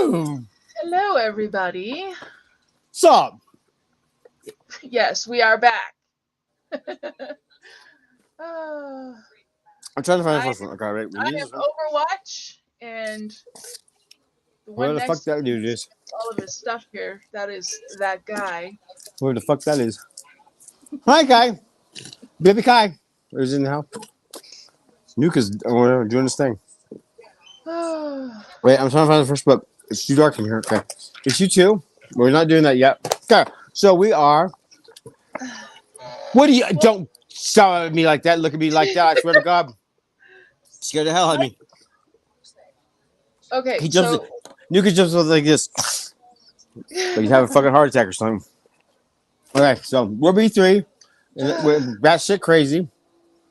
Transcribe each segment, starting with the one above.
Hello. Hello, everybody. Sup? Yes, we are back. Uh, I'm trying to find the I first one. Okay, right. We I use am this one. Overwatch, and the Where one the fuck next to that me dude is? with all of his stuff here. That is that guy. Where the fuck that is? Hi, Kai. Baby Kai. Who's in the house? Nuka's doing this thing. Wait, I'm trying to find the first book. It's too dark in here. Okay. It's you too? We're not doing that yet. Okay. So we are. What do you. Well, Don't shout at me like that. Look at me like that. I swear to God. Scared the hell out of me. okay, He jumps. so Nuka jumps like this. Like he's having a fucking heart attack or something. Okay, so we're B3. And we're batshit crazy.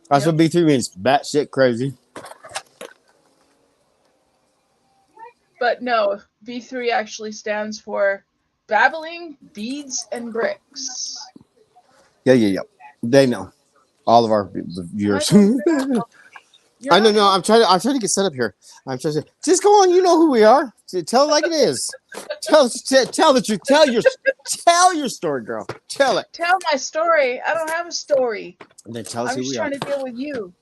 That's yep. what B3 means. Batshit crazy. But no, V3 actually stands for Babbling, Beads, and Bricks. Yeah. They know. All of our I viewers. don't. You're not helping. You're I know. not No, helping. I'm trying to get set up here. I'm trying to just go on. You know who we are. Tell it like it is. Tell the truth. Tell your story, girl. Tell it. Tell my story. I don't have a story. And then tell us I'm who just we are. trying to deal with you.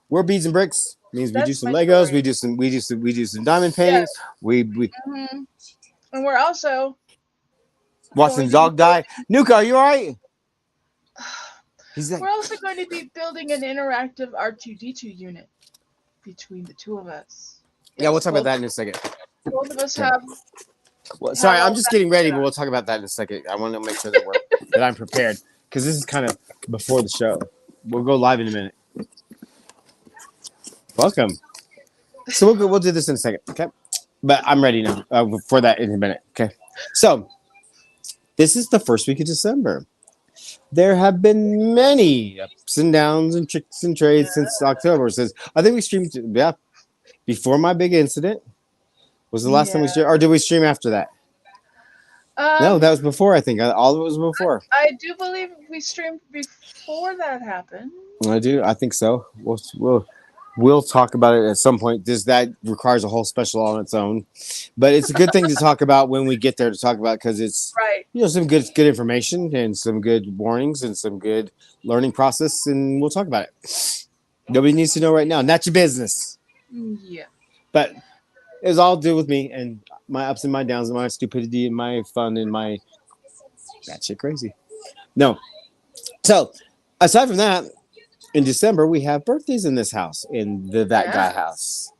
We're beads and bricks. Means we do That's some my Legos. story. We do some diamond Yeah. paintings. We hmm And we're also watching going to be dog die. Nuka, are you alright? He's like, we're also going to be building an interactive R2D2 unit between the two of us. yeah, we'll Yes, talk about that in a second. both of us Okay. have Well, sorry, have I'm all just that getting ready, set but up. we'll talk about that in a second. I want to make sure that I'm prepared because this is kind of before the show. We'll go live in a minute. Welcome. So we'll do this in a second, okay? But I'm ready now for that in a minute, okay? So this is the first week of December. There have been many ups and downs and tricks and trades since October. Since I think we streamed, before my big incident was the last time we Yeah. streamed, or did we stream after that? No, Um, that was before. I think all of it was before. I do believe we streamed before that happened. I do. I think so. We'll talk about it at some point. That requires a whole special on its own, but it's a good thing to talk about when we get there to talk about because it's Right. some good information and some good warnings and some good learning process, and we'll talk about it. Nobody needs to know right now. Not your business. Yeah. But it's all to do with me and my ups and my downs and my stupidity and my fun and my that shit crazy. No. So aside from that, in December we have birthdays in this house, in that guy Yeah. house.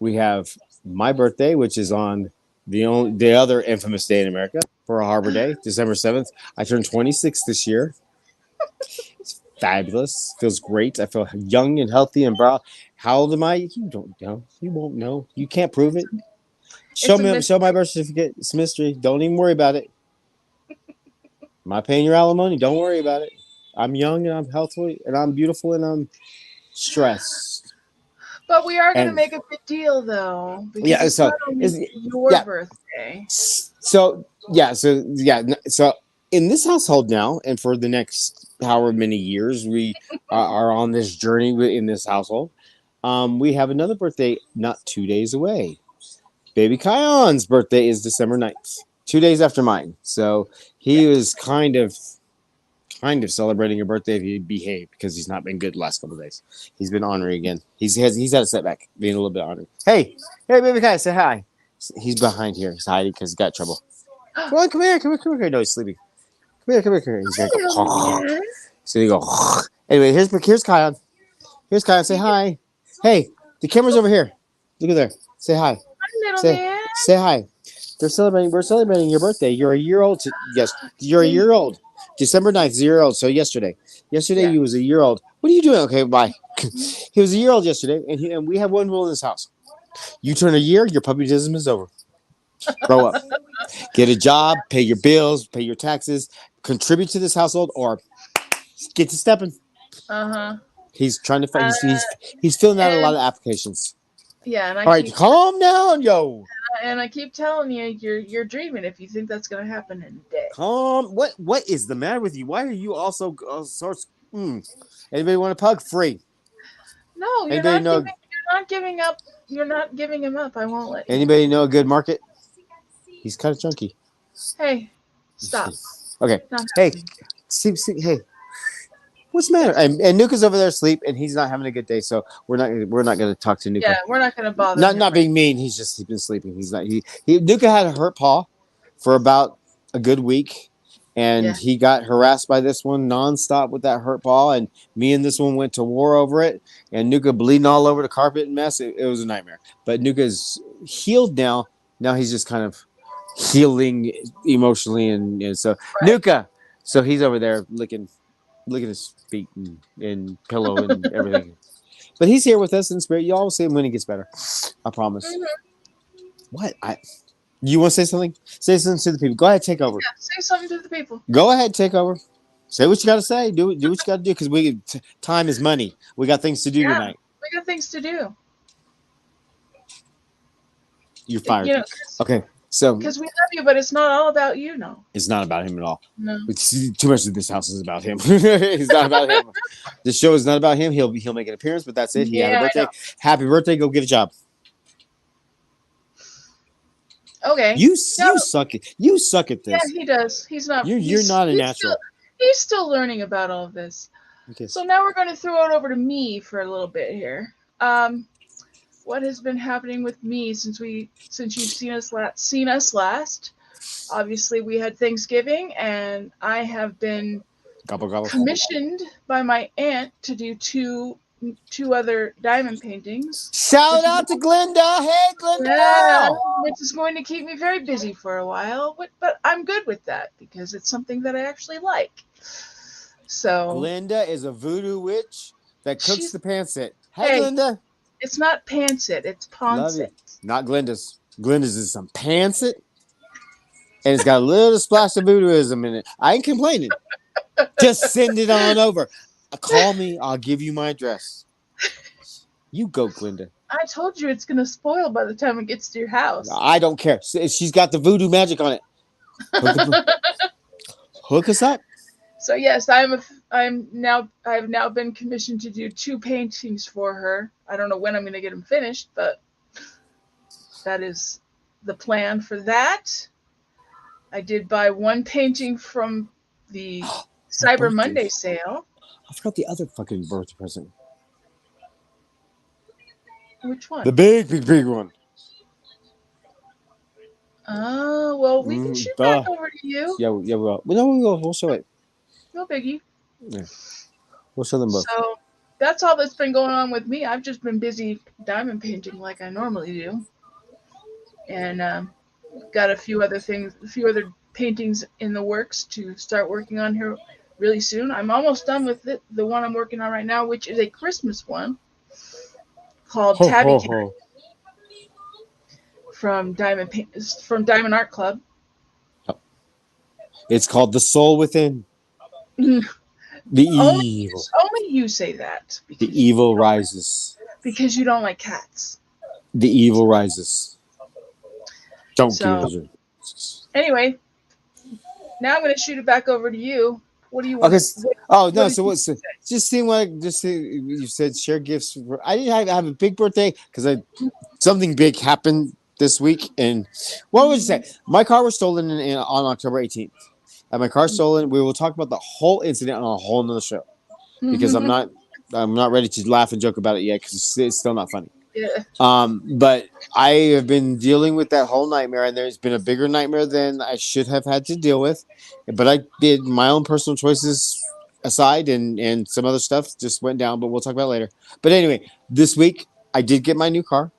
We have my birthday, which is on the other infamous day in America, Pearl Harbor Day, December 7th. I turned 26 this year. It's fabulous. Feels great. I feel young and healthy and brown. How old am I? You don't know. You won't know. You can't prove it. It's a Show my mystery. birth certificate. It's a mystery. Don't even worry about it. Am I paying your alimony? Don't worry about it. I'm young and I'm healthy and I'm beautiful and I'm stressed. But we are going to And make a big deal, though, because yeah, it's not so only it's, your yeah, birthday. so in this household now, and for the next however many years we are on this journey in this household, we have another birthday not 2 days away. Baby Kion's birthday is December 9th, 2 days after mine. So he Yes. was kind of celebrating a birthday if he behaved because he's not been good the last couple of days. He's been ornery again. He's had a setback, being a little bit ornery. Hey, baby Kai, say hi. He's behind here. He's hiding because he got trouble. Come on, come here. No, he's sleeping. Come here. He's gonna Hi, little go. man. So you go. Anyway, here's Kion. Here's Kion. Say hi. Hey, the camera's over here. Look at there. Say hi. Hi, little Say man. say hi. We're celebrating your birthday. You're a year old. Yes, you're a Thank year you. old. December 9th, 0 old. So yesterday. Yesterday Yeah. he was a year old. What are you doing? Okay, bye. He was a year old yesterday, and we have one rule in this house. You turn a year, your puppyism is over. Grow up. Get a job, pay your bills, pay your taxes, contribute to this household, or get to stepping. Uh huh. He's trying to find. Uh, He's filling out a lot and of applications. yeah, and I All right, keep calm down, yo. telling you, you're dreaming if you think that's gonna happen in a day. Calm. What is the matter with you? Why are you also sorts? Anybody want a pug? Free. No, Anybody know? You're not giving up. You're not giving him up. I won't let you. Anybody know a good market? He's kind of chunky. Hey, stop. Okay. Not Hey, happening. see, hey, what's the matter? And Nuka's over there asleep, and he's not having a good day. So we're not going to talk to Yeah, Nuka. we're not gonna bother Not him not right. being mean. He's been sleeping. He Nuka had a hurt paw for about a good week, and Yeah. he got harassed by this one nonstop with that hurt paw. And me and this one went to war over it. And Nuka bleeding all over the carpet and mess. It was a nightmare. But Nuka's healed now. Now he's just kind of healing emotionally, and so Right. Nuka. So he's over there licking his feet and pillow and everything. But he's here with us in spirit. You all will see him when he gets better. I promise. Mhm. What? You want to say something? Say something to the people. Go ahead, take over. Yeah. Say something to the people. Go ahead, take over. Say what you got to say. Do what you got to do because time is money. We got things to do Yeah, tonight. we got things to do. You're fired. You know, Okay, so because we love you, but it's not all about you, no. it's not about him at all. No. Too much of this house is about him. It's not about him. This show is not about him. He'll make an appearance, but that's it. He had a Yeah, I birthday. know. Happy birthday. Go get a job. Okay. You No, you suck it. You suck at yeah, this. he does. He's not. You're not a Still natural. he's still learning about all of this. Okay. So now we're going to throw it over to me for a little bit here. What has been happening with me since you've seen us last? Obviously, we had Thanksgiving, and I have been Gobble gobble. commissioned by my aunt to do two other diamond paintings. Shout out to Glenda. Hey, Glenda Yeah, Gal. which is going to keep me very busy for a while, but I'm good with that because it's something that I actually like. So Glenda is a voodoo witch that cooks she's the pancit. Hi, hey, Glenda. it's not pancit, it's Love you. poncit. Not Glenda's. Glenda's is some pancit, and it's got a little splash of voodooism in it. I ain't complaining. Just send it on over. Call me. I'll give you my address. You go, Glenda. I told you it's gonna spoil by the time it gets to your house. I don't care. She's got the voodoo magic on it. Hook us up. So yes, I've now been commissioned to do two paintings for her. I don't know when I'm going to get them finished, but that is the plan for that. I did buy one painting from the Cyber birthday. Monday sale. I forgot the other fucking birthday present. Which one? The big one. Oh, well, we can shoot back over to you. Yeah, we will. No, we will. We'll show it. No biggie. Yeah. We'll show them both. So that's all that's been going on with me. I've just been busy diamond painting like I normally do, and got a few other paintings in the works to start working on here really soon. I'm almost done with it. The one I'm working on right now, which is a Christmas one called Tabby Cat from Diamond Art Club. It's called The Soul Within. The evil. Only you say that. The evil rises. Because you don't like cats. The evil rises. Don't give it. Anyway, now I'm going to shoot it back over to you. What do you want? Okay. So what's just seeing what you said? Share gifts. I didn't have a big birthday because something big happened this week. And what would you say? My car was stolen on October 18th. And my car stolen. We will talk about the whole incident on a whole nother show because I'm not ready to laugh and joke about it yet because it's still not funny. Yeah. But I have been dealing with that whole nightmare, and there's been a bigger nightmare than I should have had to deal with. But I did my own personal choices aside, and some other stuff just went down. But we'll talk about it later. But anyway, this week I did get my new car.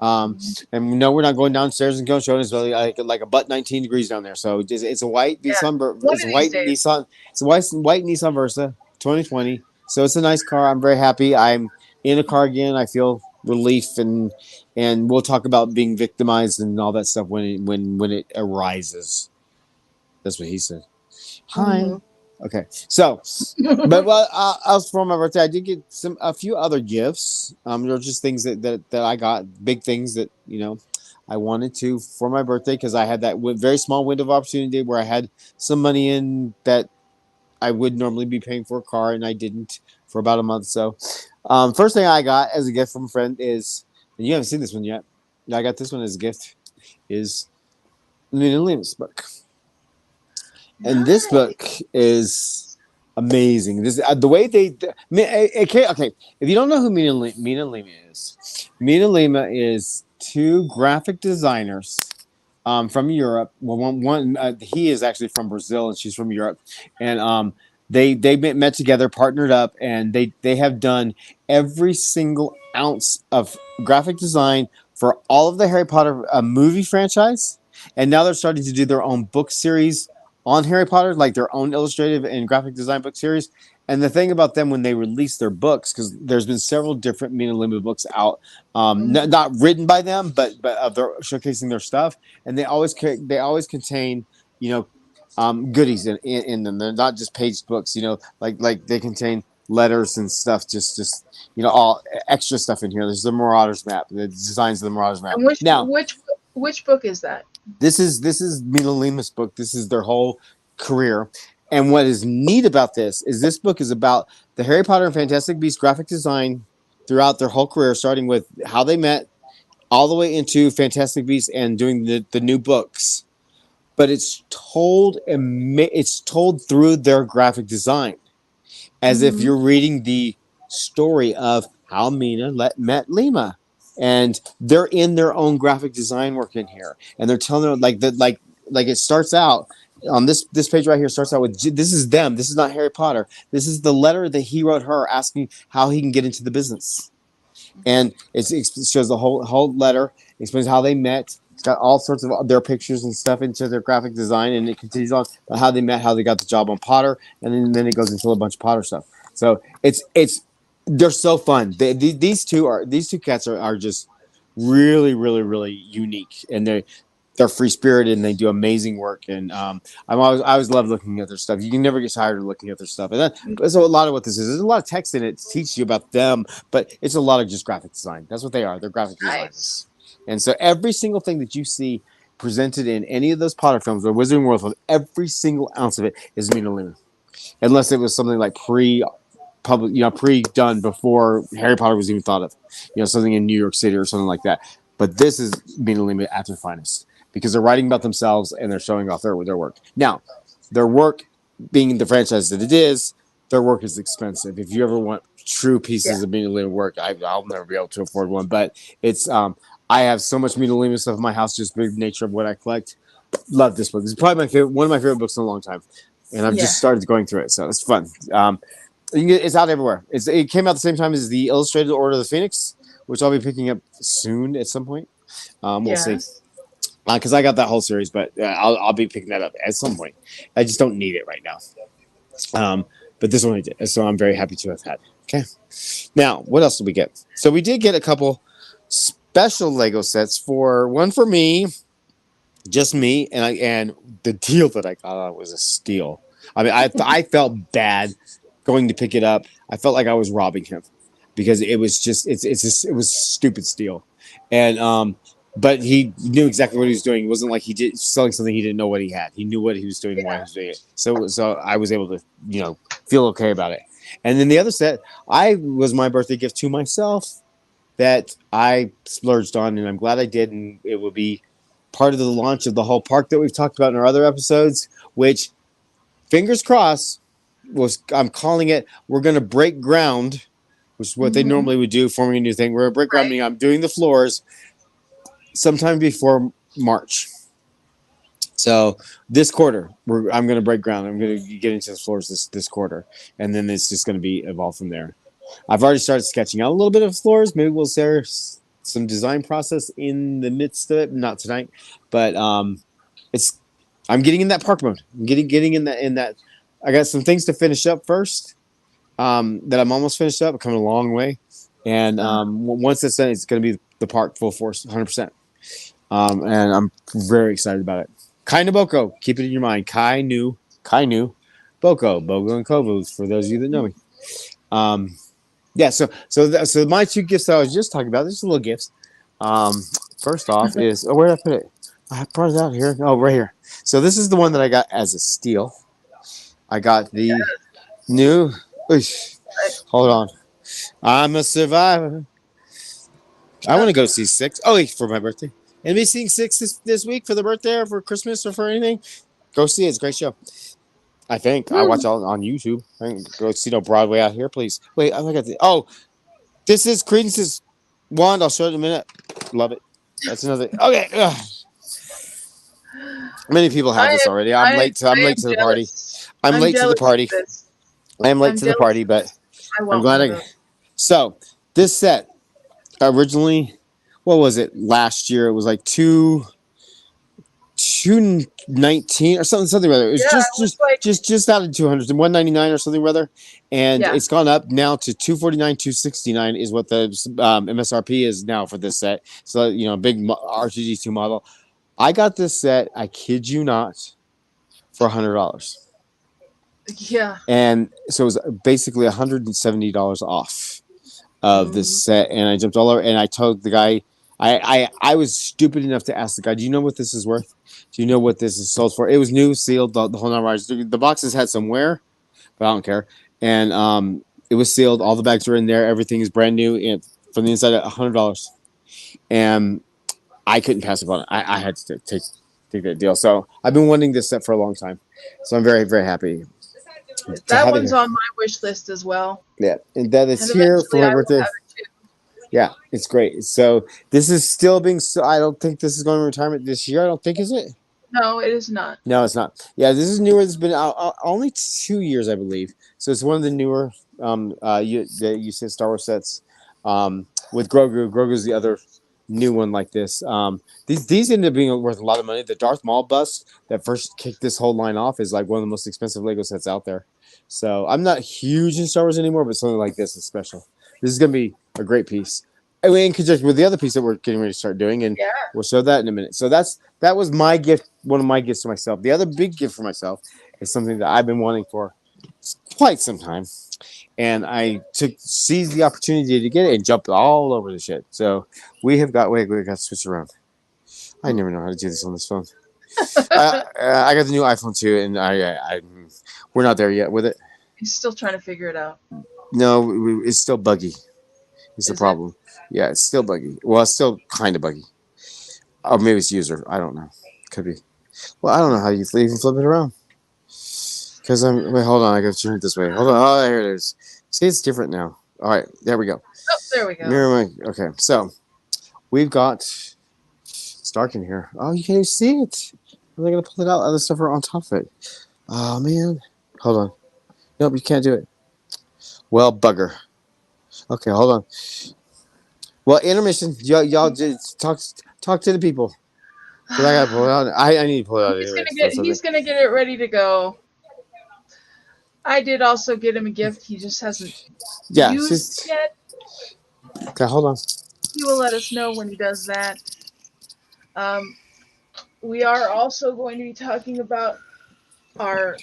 And no, we're not going downstairs and going showing. It's really like a butt 19 degrees down there. So it's a white Nissan. It's a white Nissan. It's a white Nissan Versa 2020. So it's a nice car. I'm very happy. I'm in a car again. I feel relief, and we'll talk about being victimized and all that stuff when it arises. That's what he said. Hi. Mm-hmm. Okay, so, but as for my birthday, I did get a few other gifts. They're just things that I got, big things that I wanted to for my birthday because I had that very small window of opportunity where I had some money in that I would normally be paying for a car, and I didn't for about a month. So, first thing I got as a gift from a friend is, and you haven't seen this one yet. I got this one as a gift. Is Mina Lima's book. And this Nice. book is amazing. This the way they okay. If you don't know who Mina Lima is, Mina Lima is two graphic designers from Europe. Well, one he is actually from Brazil, and she's from Europe, and they met together, partnered up, and they have done every single ounce of graphic design for all of the Harry Potter movie franchise, and now they're starting to do their own book series on Harry Potter, like their own illustrative and graphic design book series. And the thing about them when they release their books, because there's been several different Mina Lima books out, Mhm. not written by them, but of their showcasing their stuff, and they always contain you know goodies in them. They're not just paged books, like they contain letters and stuff, just all extra stuff in here. There's the Marauders map, the designs of the Marauders map. And which Now, which which book is that? this is Mina Lima's book. This is their whole career. And what is neat about this book is about the Harry Potter and Fantastic Beasts graphic design throughout their whole career, starting with how they met all the way into Fantastic Beasts and doing the new books. But it's told through their graphic design, as if Hmm. you're reading the story of how met Lima, and they're in their own graphic design work in here, and they're telling them like it starts out on this page right here. Starts out with this is them. This is not Harry Potter. This is the letter that he wrote her asking how he can get into the business, and it shows the whole letter. Explains how they met. It's got all sorts of their pictures and stuff into their graphic design, and it continues on how they met, how they got the job on Potter, and then it goes into a bunch of Potter stuff. So it's they're so fun. These two cats are just really really really unique, and they're free spirited and they do amazing work. And I always love looking at their stuff. You can never get tired of looking at their stuff. And that's a lot of what this is. There's a lot of text in it to teach you about them, but it's a lot of just graphic design. That's what they are. They're graphic Nice. designers. And so every single thing that you see presented in any of those Potter films or Wizarding World films, every single ounce of it is Mina Luna, unless it was something like public, pre-done before Harry Potter was even thought of, something in New York City or something like that. But this is Mina Lima at their finest, because they're writing about themselves and they're showing off their work. Now, their work being the franchise that it is, their work is expensive. If you ever want true Yeah. pieces of Mina Lima work, I'll never be able to afford one. But it's I have so much Mina Lima stuff in my house, just the nature of what I collect. Love this book. It's probably one of my favorite books in a long time, and I've Yeah. just started going through it, so it's fun. It's out everywhere. It came out the same time as the Illustrated Order of the Phoenix, which I'll be picking up soon at some point. We'll see, Yes. because I got that whole series, but I'll be picking that up at some point. I just don't need it right now. But this one I did, so I'm very happy to have had. Okay, now what else did we get? So we did get a couple special Lego sets. For one for me, just me, and the deal that I got on was a steal. I mean, I felt bad going to pick it up. I felt like I was robbing him, because it was just it was stupid steal, and but he knew exactly what he was doing. It wasn't like he did selling something he didn't know what he had. He knew what he was doing and why he Yeah. was doing it. So I was able to feel okay about it. And then the other set, I was my birthday gift to myself that I splurged on, and I'm glad I did. And it will be part of the launch of the whole park that we've talked about in our other episodes, which, fingers crossed, I'm calling it, we're going to break ground, which is what they Hmm. normally would do, forming a new thing. We're going to break ground, Right. meaning I'm doing the floors sometime before March. So this quarter, I'm going to break ground. I'm going to get into the floors this quarter, and then it's just going to be evolved from there. I've already started sketching out a little bit of floors. Maybe we'll share some design process in the midst of it. Not tonight, but it's I'm getting in that park mode. I'm getting in that. I got some things to finish up first. That I'm almost finished up. I'm coming a long way, and Uh, once it's done, it's going to be the park full force, 100%. And I'm very excited about it. Kai Boko, keep it in your mind. Kainu, Boko, Bogo and Kovu. For those of you that know me. Um, yeah. So my two gifts that I was just talking about. There's little gifts. Um, First off is where did I put it? I brought it out here. Oh, right here. So this is the one that I got as a steal. I got the new. Oosh, hold on. I'm a survivor. I want to go see six. Oh, for my birthday. Anybody seeing Six this week for the birthday or for Christmas or for anything? Go see it. It's a great show. I think I watch it on YouTube. I can go see no Broadway out here, please. Wait, I got the. Oh, this is Credence's wand. I'll show it in a minute. Love it. That's another. Okay. Ugh. Many people have this already. I'm late. I'm I late am to the party. jealous. I'm I'm late to the jealous of party. this. I am late I'm to the jealous party, of but this. I I'm want glad one of I. those. So this set originally, what was it? Last year it was like 219 or something rather. It was Yeah, it was like just out of 200, 199 or something rather, and yeah. it's gone up now to 249, 269 is what the MSRP is now for this set. So big R2D2 model. I got this set. I kid you not, for $100. Yeah. And so it was basically $170 off of this set. And I jumped all over and I told the guy, I was stupid enough to ask the guy, do you know what this is worth? Do you know what this is sold for? It was new, sealed, the whole nine yards. The boxes had some wear, but I don't care. And it was sealed. All the bags are in there. Everything is brand new. And from the inside, $100. And I couldn't pass up on it. I had to take that deal. So I've been wanting this set for a long time. So I'm very, very happy to That have it one's here. on my wish list as well. Yeah, and that is And here for eventually my I will birthday. have it too. Yeah, it's great. So this is still being. So I don't think this is going to retirement this year. I don't think, is it? No, it is not. No, it's not. Yeah, this is newer. It's been out only 2 years, I believe. So it's one of the newer you said Star Wars sets with Grogu. Grogu's the other new one like this. These ended up being worth a lot of money. The Darth Maul bust that first kicked this whole line off is like one of the most expensive Lego sets out there. So I'm not huge in Star Wars anymore, but something like this is special. This is gonna be a great piece. I mean, in conjunction with the other piece that we're getting ready to start doing, and Yeah. we'll show that in a minute. So that was my gift, one of my gifts to myself. The other big gift for myself is something that I've been wanting for quite some time, and I seized the opportunity to get it and jumped all over the shit. So we got to switch around. I never know how to do this on this phone. I got the new iPhone 2, and we're not there yet with it. He's still trying to figure it out. No, it's still buggy. It's the Is it? problem. Yeah, it's still buggy. Well, it's still kind of buggy. Or maybe it's user. I don't know. Could be. Well, I don't know how you even flip it around. Because wait, hold on. I got to turn it this way. Hold on. Oh, here it is. See, it's different now. All right, there we go. Oh, there we go. Okay, so we've got it's dark in here. Oh, you can't even see it. Are they gonna pull it out? Other stuff are on top of it. Oh man. Hold on. Nope, you can't do it. Well, bugger. Okay, hold on. Well, intermission. Y'all just talk to the people. 'Cause I gotta pull it out. I need to pull it out. He's gonna get it ready to go. I did also get him a gift. He just hasn't used yet. Okay, hold on. He will let us know when he does that. We are also going to be talking about our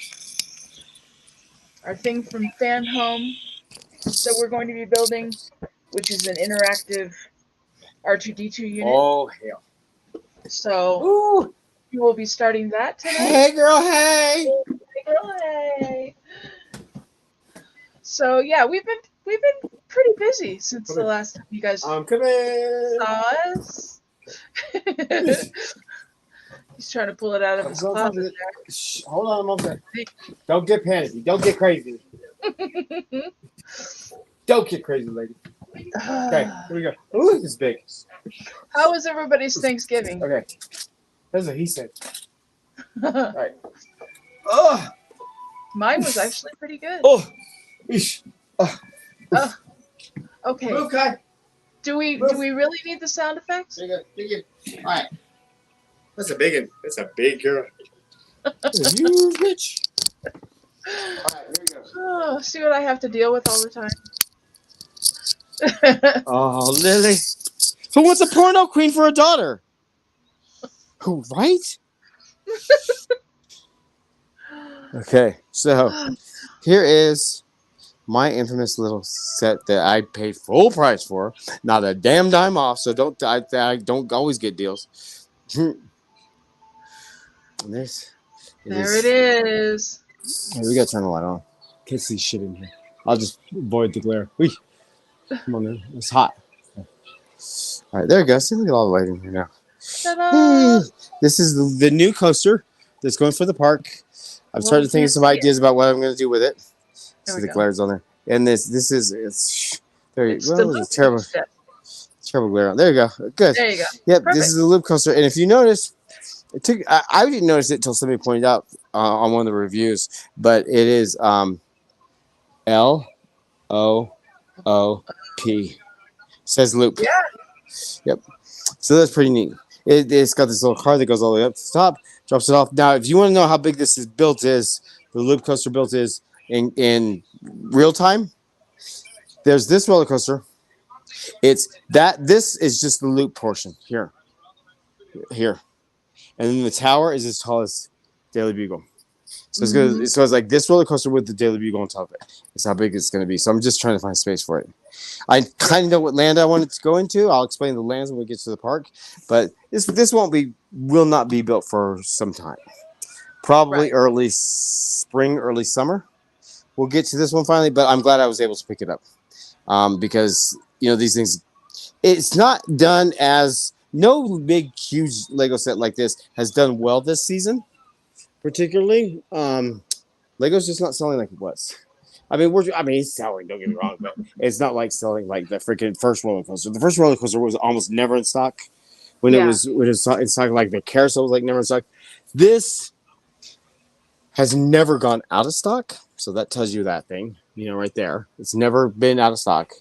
thing from Fanhome that we're going to be building, which is an interactive R2D2 unit. Oh hell! So we will be starting that tonight. Hey girl, hey! Hey girl, hey! So yeah, we've been pretty busy since the last time you guys I'm coming. saw us. He's trying to pull it out of his closet. Shh, hold on, I'm over there. Don't get panicky. Don't get crazy. Don't get crazy, lady. Okay, here we go. Ooh, it's big. How was everybody's Thanksgiving? Okay, that's what he said. All right. Oh, Mine was actually pretty good. oh, Eesh. Okay. Okay. Do we really need the sound effects? Big. All right. That's a big one. That's a big girl. You bitch. All right, here we go. Oh, see what I have to deal with all the time. Oh, Lily. Who wants a porno queen for a daughter? Who, right? Okay, so here is my infamous little set that I paid full price for. Not a damn dime off, so I don't always get deals. There it is. Hey, we gotta turn the light on. Can't see shit in here. I'll just avoid the glare. Come on, man. It's hot. All right, there we go. See, look at all the light in here now. Ta-da! This is the new coaster that's going for the park. I'm Well, starting we to think of can't some see it. ideas about what I'm going to do with it. There See we the go. glares on there. And this is it's very It's the well. loop It's terrible. coaster. Terrible glare on. There you go. Good. There you go. Yep. This Perfect. is the loop coaster. And if you notice, it took. I didn't notice it until somebody pointed out on one of the reviews. But it is LOOP. Says loop. Yeah. Yep. So that's pretty neat. It's got this little car that goes all the way up to the top, drops it off. Now, if you want to know how big this is built is, the loop coaster built is in real time. There's this roller coaster. It's that. This is just the loop portion here, and then the tower is as tall as Daily Bugle. So it's good. So it's like this roller coaster with the Daily Bugle on top of it. It's how big it's going to be. So I'm just trying to find space for it. I kind of know what land I want it to go into. I'll explain the lands when we get to the park, but this will not be built for some time. Probably early spring, early summer. We'll get to this one finally, but I'm glad I was able to pick it up because these things. It's not done as no big huge Lego set like this has done well this season, particularly. Lego's just not selling like it was. I mean, it's selling. Don't get me wrong, but it's not like selling like the freaking first roller coaster. The first roller coaster was almost never in stock. When it was in stock, like the carousel was like never in stock. This has never gone out of stock, so that tells you that thing. Right there. It's never been out of stock.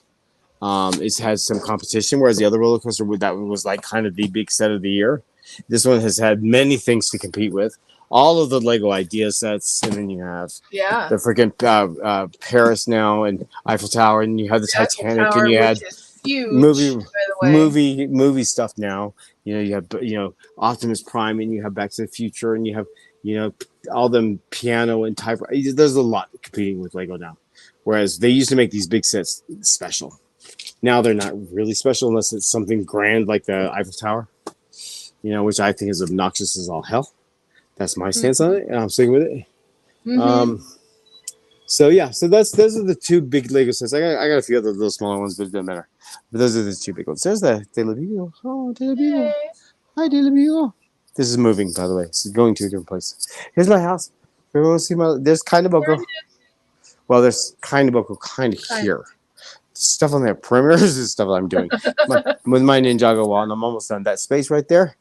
It's had some competition, whereas the other roller coaster that was like kind of the big set of the year. This one has had many things to compete with. All of the Lego idea sets, and then you have the freaking Paris now and Eiffel Tower, and you have the Titanic, Tower, and you had huge, movie stuff now. You have Optimus Prime, and you have Back to the Future, and you have all them piano and type. There's a lot competing with Lego now, whereas they used to make these big sets special. Now they're not really special unless it's something grand like the Eiffel Tower, which I think is obnoxious as all hell. That's my stance on it, and I'm sticking with it. So those are the two big Lego sets. I got a few other little smaller ones, but it doesn't matter. But those are the two big ones. There's the Daily Bugle. Oh, Daily Bugle. Hi, Daily Bugle. This is moving, by the way. This is going to a different place. Here's my house. Everyone see there's kind of Boko. Well, there's kind of Boko kind of here. Stuff on the perimeters is stuff I'm doing with my Ninjago wall, and I'm almost done. That space right there,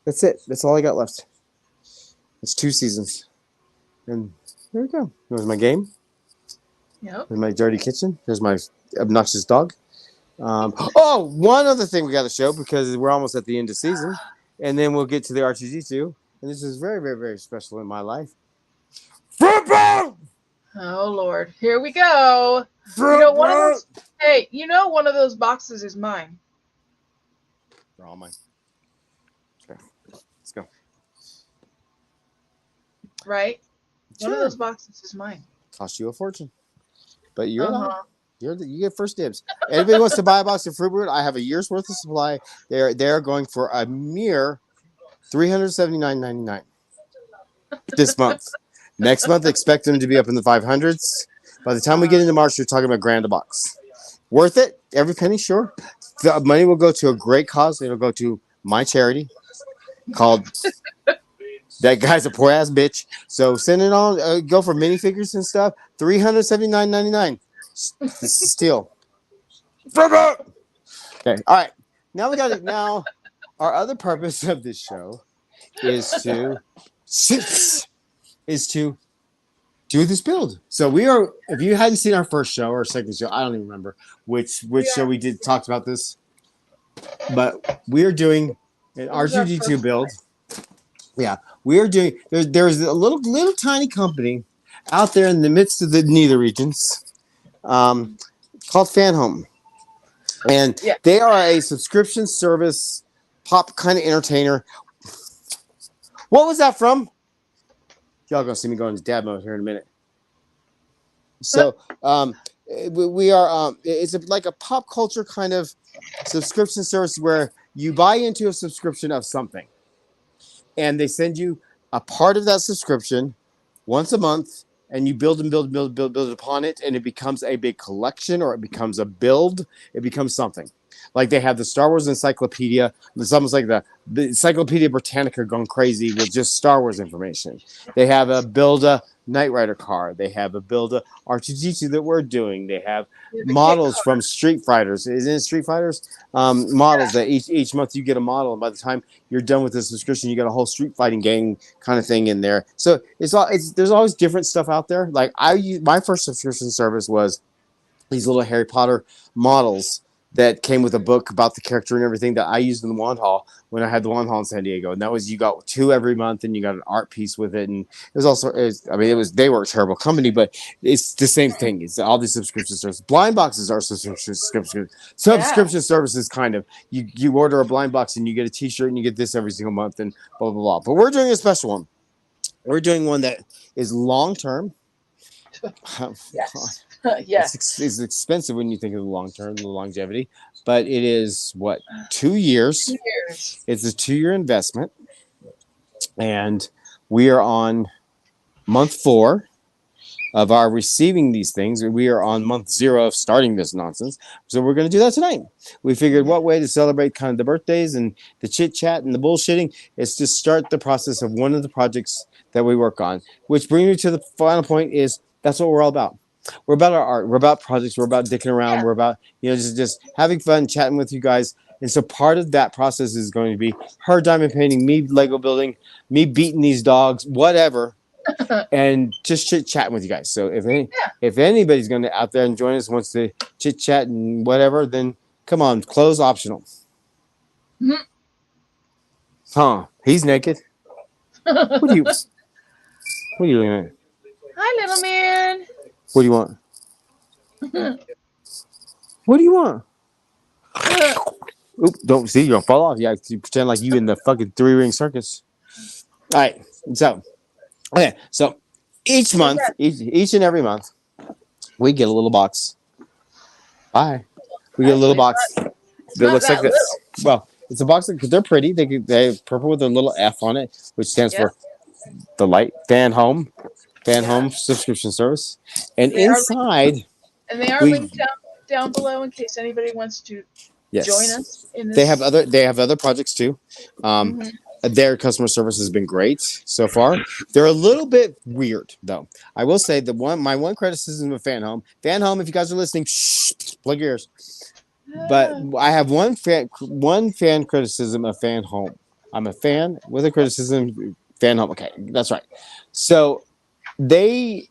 that's it. That's all I got left. It's 2 seasons. And there we go. There's my game. Yep. There's my dirty kitchen. There's my obnoxious dog. One other thing we got to show because we're almost at the end of season. And then we'll get to the R2D2. And this is very, very, very special in my life. Football! Oh, Lord. Here we go. One of those boxes is mine. They're all mine. Okay. Let's go. Right? Sure. One of those boxes is mine. Cost you a fortune. But you get first dibs. Anybody wants to buy a box of Fruit Brute? I have a year's worth of supply. They're going for a mere $379.99 this month. Next month, expect them to be up in the 500s. By the time we get into March, you're talking about $1,000 a box. Worth it? Every penny, sure. The money will go to a great cause. It'll go to my charity called That Guy's a Poor Ass Bitch. So send it on. Go for minifigures and stuff. $379.99. This is steal. Okay. All right. Now we got it. Now, our other purpose of this show is to do this build. So we are. If you hadn't seen our first show or second show, I don't even remember which show we did talked about this, but we are doing an R2D2 build. Yeah, we are doing. There's a little tiny company out there in the midst of the nether regions, called Fanhome, and they are a subscription service, pop kind of entertainer. What was that from? Y'all gonna see me go into dad mode here in a minute. So we are. It's like a pop culture kind of subscription service where you buy into a subscription of something. And they send you a part of that subscription once a month and you build and build upon it, and it becomes a big collection, or it becomes a build. It becomes something. Like they have the Star Wars Encyclopedia. It's almost like the Encyclopedia Britannica gone crazy with just Star Wars information. They have a build a Knight Rider car. They have a build a R2D2 that we're doing. They have The kit models car. from Street Fighters. Isn't it Street Fighters? Yeah. Models that each month you get a model, and by the time you're done with the subscription, you got a whole street fighting gang kind of thing in there. So there's always different stuff out there. Like my first subscription service was these little Harry Potter models that came with a book about the character and everything that I used in the Wand Hall when I had the Wand Hall in San Diego. And that was, you got two every month and you got an art piece with it. And it was also, they were a terrible company, but it's the same thing. It's all these subscription services. Blind boxes are Yeah. subscription services, kind of. You order a blind box and you get a t-shirt and you get this every single month and blah, blah, blah. But we're doing a special one. We're doing one that is long term. Yes. Yes. It's expensive when you think of the long term, the longevity, but it is what, 2 years. Years. It's a 2 year investment, and we are on month 4 of our receiving these things. We are on month 0 of starting this nonsense, so we're going to do that tonight. We figured what way to celebrate kind of the birthdays and the chit chat and the bullshitting is to start the process of one of the projects that we work on, which brings me to the final point. Is that's what we're all about. We're about our art. We're about projects. We're about dicking around. Yeah. We're about, just having fun, chatting with you guys. And so part of that process is going to be her diamond painting, me Lego building, me beating these dogs, whatever, and just chit chatting with you guys. So if anybody's going to out there and join us, wants to chit chat and whatever, then come on, clothes optional. Mhm. Huh? He's naked. What are you looking at? Hi, little man. What do you want? What do you want? Oop, don't see, you're gonna fall off. You pretend like you in the fucking 3-ring circus. All right, so each month, each and every month, we get a little box. Bye. We get a little box that looks like this. Well, it's a box because they're pretty. They have purple with a little F on it, which stands for the light Fanhome subscription service. And inside, they are linked down below in case anybody wants to join us in this. They have other projects too. Their customer service has been great so far. They're a little bit weird though. I will say my one criticism of Fanhome, if you guys are listening, plug your ears. But I have one fan criticism of Fanhome. I'm a fan with a criticism. Fanhome, okay, that's right. So when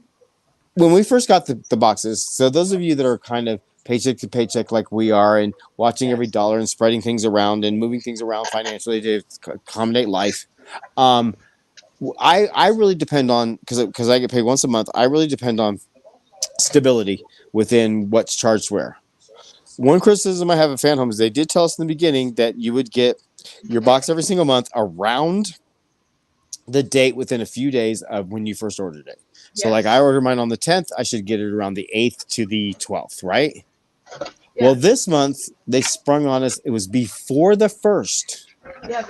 we first got the boxes, so those of you that are kind of paycheck to paycheck like we are, and watching every dollar and spreading things around and moving things around financially to accommodate life, I really depend on, because I get paid once a month, I really depend on stability within what's charged where. One criticism I have of Fanhome is they did tell us in the beginning that you would get your box every single month around the date within a few days of when you first ordered it. So like I ordered mine on the 10th, I should get it around the 8th to the 12th, right? Yeah. Well, this month they sprung on us. It was before the 1st. Yeah,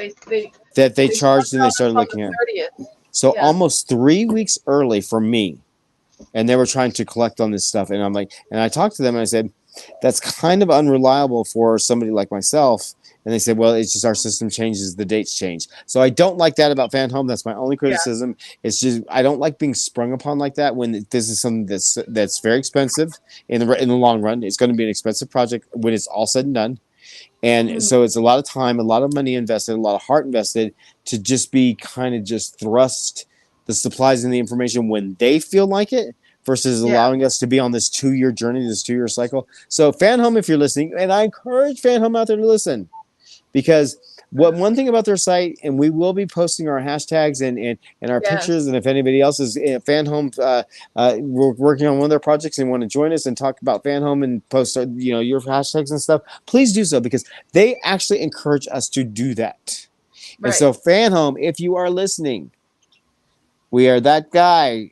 they charged and they started looking at it. So almost 3 weeks early for me. And they were trying to collect on this stuff. And I'm like, and I talked to them and I said, that's kind of unreliable for somebody like myself. And they said, well, it's just our system changes, the dates change. So I don't like that about Fanhome. That's my only criticism. Yeah. It's just I don't like being sprung upon like that when this is something that's very expensive in the long run. It's going to be an expensive project when it's all said and done. And so it's a lot of time, a lot of money invested, a lot of heart invested to just be kind of just thrust the supplies and the information when they feel like it, versus allowing us to be on this 2-year journey, this 2-year cycle. So Fanhome, if you're listening, and I encourage Fanhome out there to listen, because one thing about their site, and we will be posting our hashtags and our pictures, and if anybody else is Fanhome, we're working on one of their projects and want to join us and talk about Fanhome and post your hashtags and stuff, please do so, because they actually encourage us to do that. Right. And so Fanhome, if you are listening, we are that guy.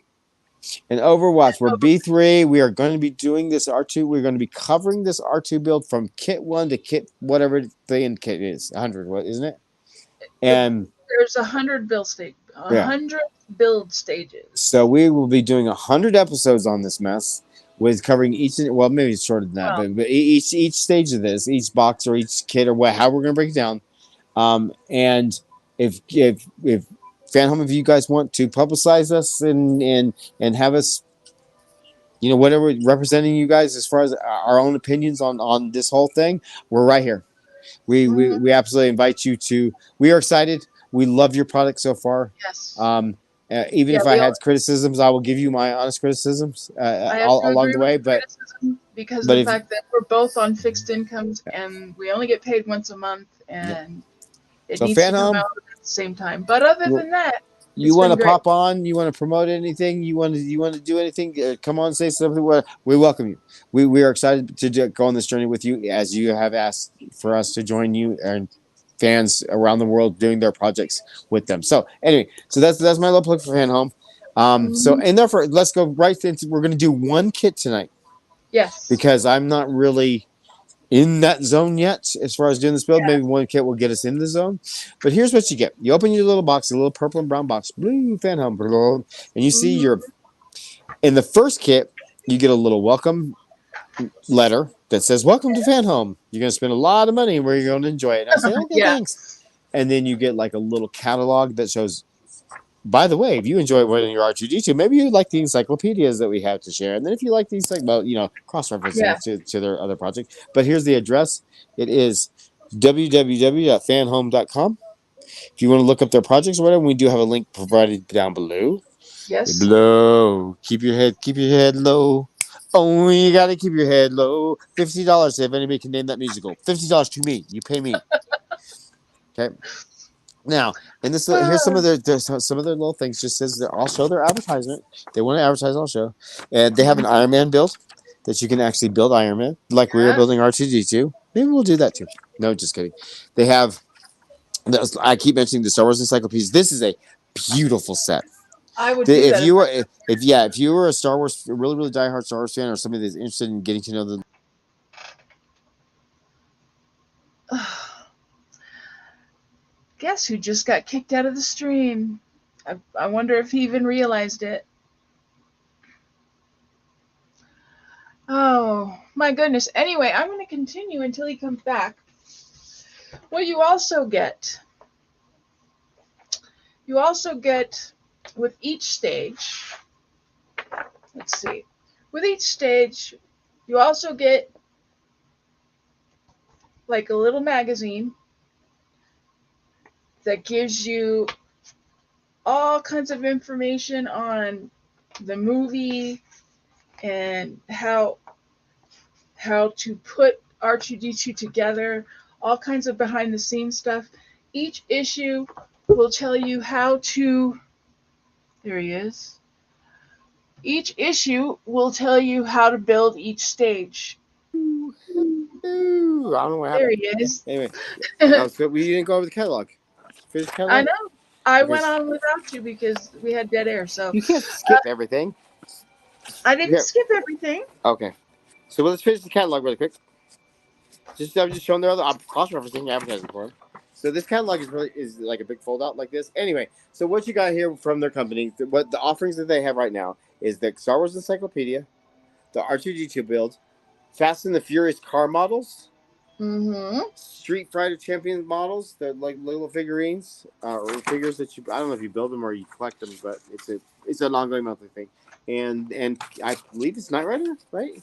In Overwatch, we're B3. We are going to be doing this R2. We're going to be covering this R2 build from kit 1 to kit whatever the end kit is. 100, what isn't it? And there's 100 build Yeah. 100 build stages. So we will be doing 100 episodes on this mess, with covering each, well, maybe it's shorter than that, Well, but each stage of this, each box or each kit or what, how we're going to break it down. And if Fanhome, if you guys want to publicize us and have us, whatever, representing you guys as far as our own opinions on this whole thing, we're right here. We, we mhm, we absolutely invite you to. We are excited. We love your product so far. yes. Um, Even Yeah, if I had criticisms, I will give you my honest criticisms I have all to along agree the with way. the But criticism because of but the if fact that we're both on fixed incomes and we only get paid once a month, yeah. and it So needs to come Fanhome, out at the same time. But other you, than that, you it's want been to great. pop on? You want to promote anything? You want to do anything? Come on, say something. We welcome you. We are excited to go on this journey with you, as you have asked for us to join you and fans around the world doing their projects with them. So anyway, so that's my little plug for Fanhome. So Hmm. and therefore, let's go right into. We're going to do one kit tonight Yes. because I'm not really in that zone yet as far as doing this build. Yeah. Maybe one kit will get us in the zone. But here's what you get. You open your little box, a little purple and brown box, blue Fanhome, and you see Hmm. your, in the first kit, you get a little welcome letter that says, "Welcome to Fanhome. You're going to spend a lot of money where you're going to enjoy it." And I say, "Okay, Yeah. thanks." And then you get like a little catalog that shows, by the way, if you enjoy one of your R2D2, maybe you like the encyclopedias that we have to share. And then if you like these, like, well, cross-referencing Yeah. to their other project. But here's the address. It is www.fanhome.com. If you want to look up their projects or whatever, we do have a link provided down below. Yes. Below. Keep your head low. Oh, you gotta keep your head low. $50 if anybody can name that musical. $50 to me. You pay me. Okay. Now, and this, here's some Uh, of some of their little things. Just says that I'll show their advertisement. They want to advertise, I'll show. And they have an Iron Man build that you can actually build Iron Man, like we are yeah. building R2D2. Maybe we'll do that too. No, just kidding. They have. I keep mentioning the Star Wars encyclopedias. This is a beautiful set. I would do If that if you I were, if you were a Star Wars, really really diehard Star Wars fan, or somebody that's interested in getting to know the, could. Guess who just got kicked out of the stream? I wonder if he even realized it. Oh, my goodness. Anyway, I'm going to continue until he comes back. What you also get with each stage, let's see, with each stage, you also get like a little magazine that gives you all kinds of information on the movie and how to put R2D2 together, all kinds of behind the scenes stuff. Each issue will tell you how to. There he is. Each issue will tell you how to build each stage. ooh, I don't know what There happened. he is. Anyway, that I was good. We didn't go over the catalog. Finish the catalog. know. I Okay, went on without you because we had dead air. So you can't skip everything. I didn't Here, skip everything. okay. So let's finish the catalog really quick. I'm just showing their other. I'm cross-referencing advertising for them. So this catalog is like a big fold-out like this. Anyway, so what you got here from their company, what the offerings that they have right now is the Star Wars Encyclopedia, the R2D2 build, Fast and the Furious car models, Mm-hmm. Street Fighter Champion models, they're like little figurines or figures that you. I don't know if you build them or you collect them, but it's an ongoing monthly thing. And I believe it's Knight Rider, right?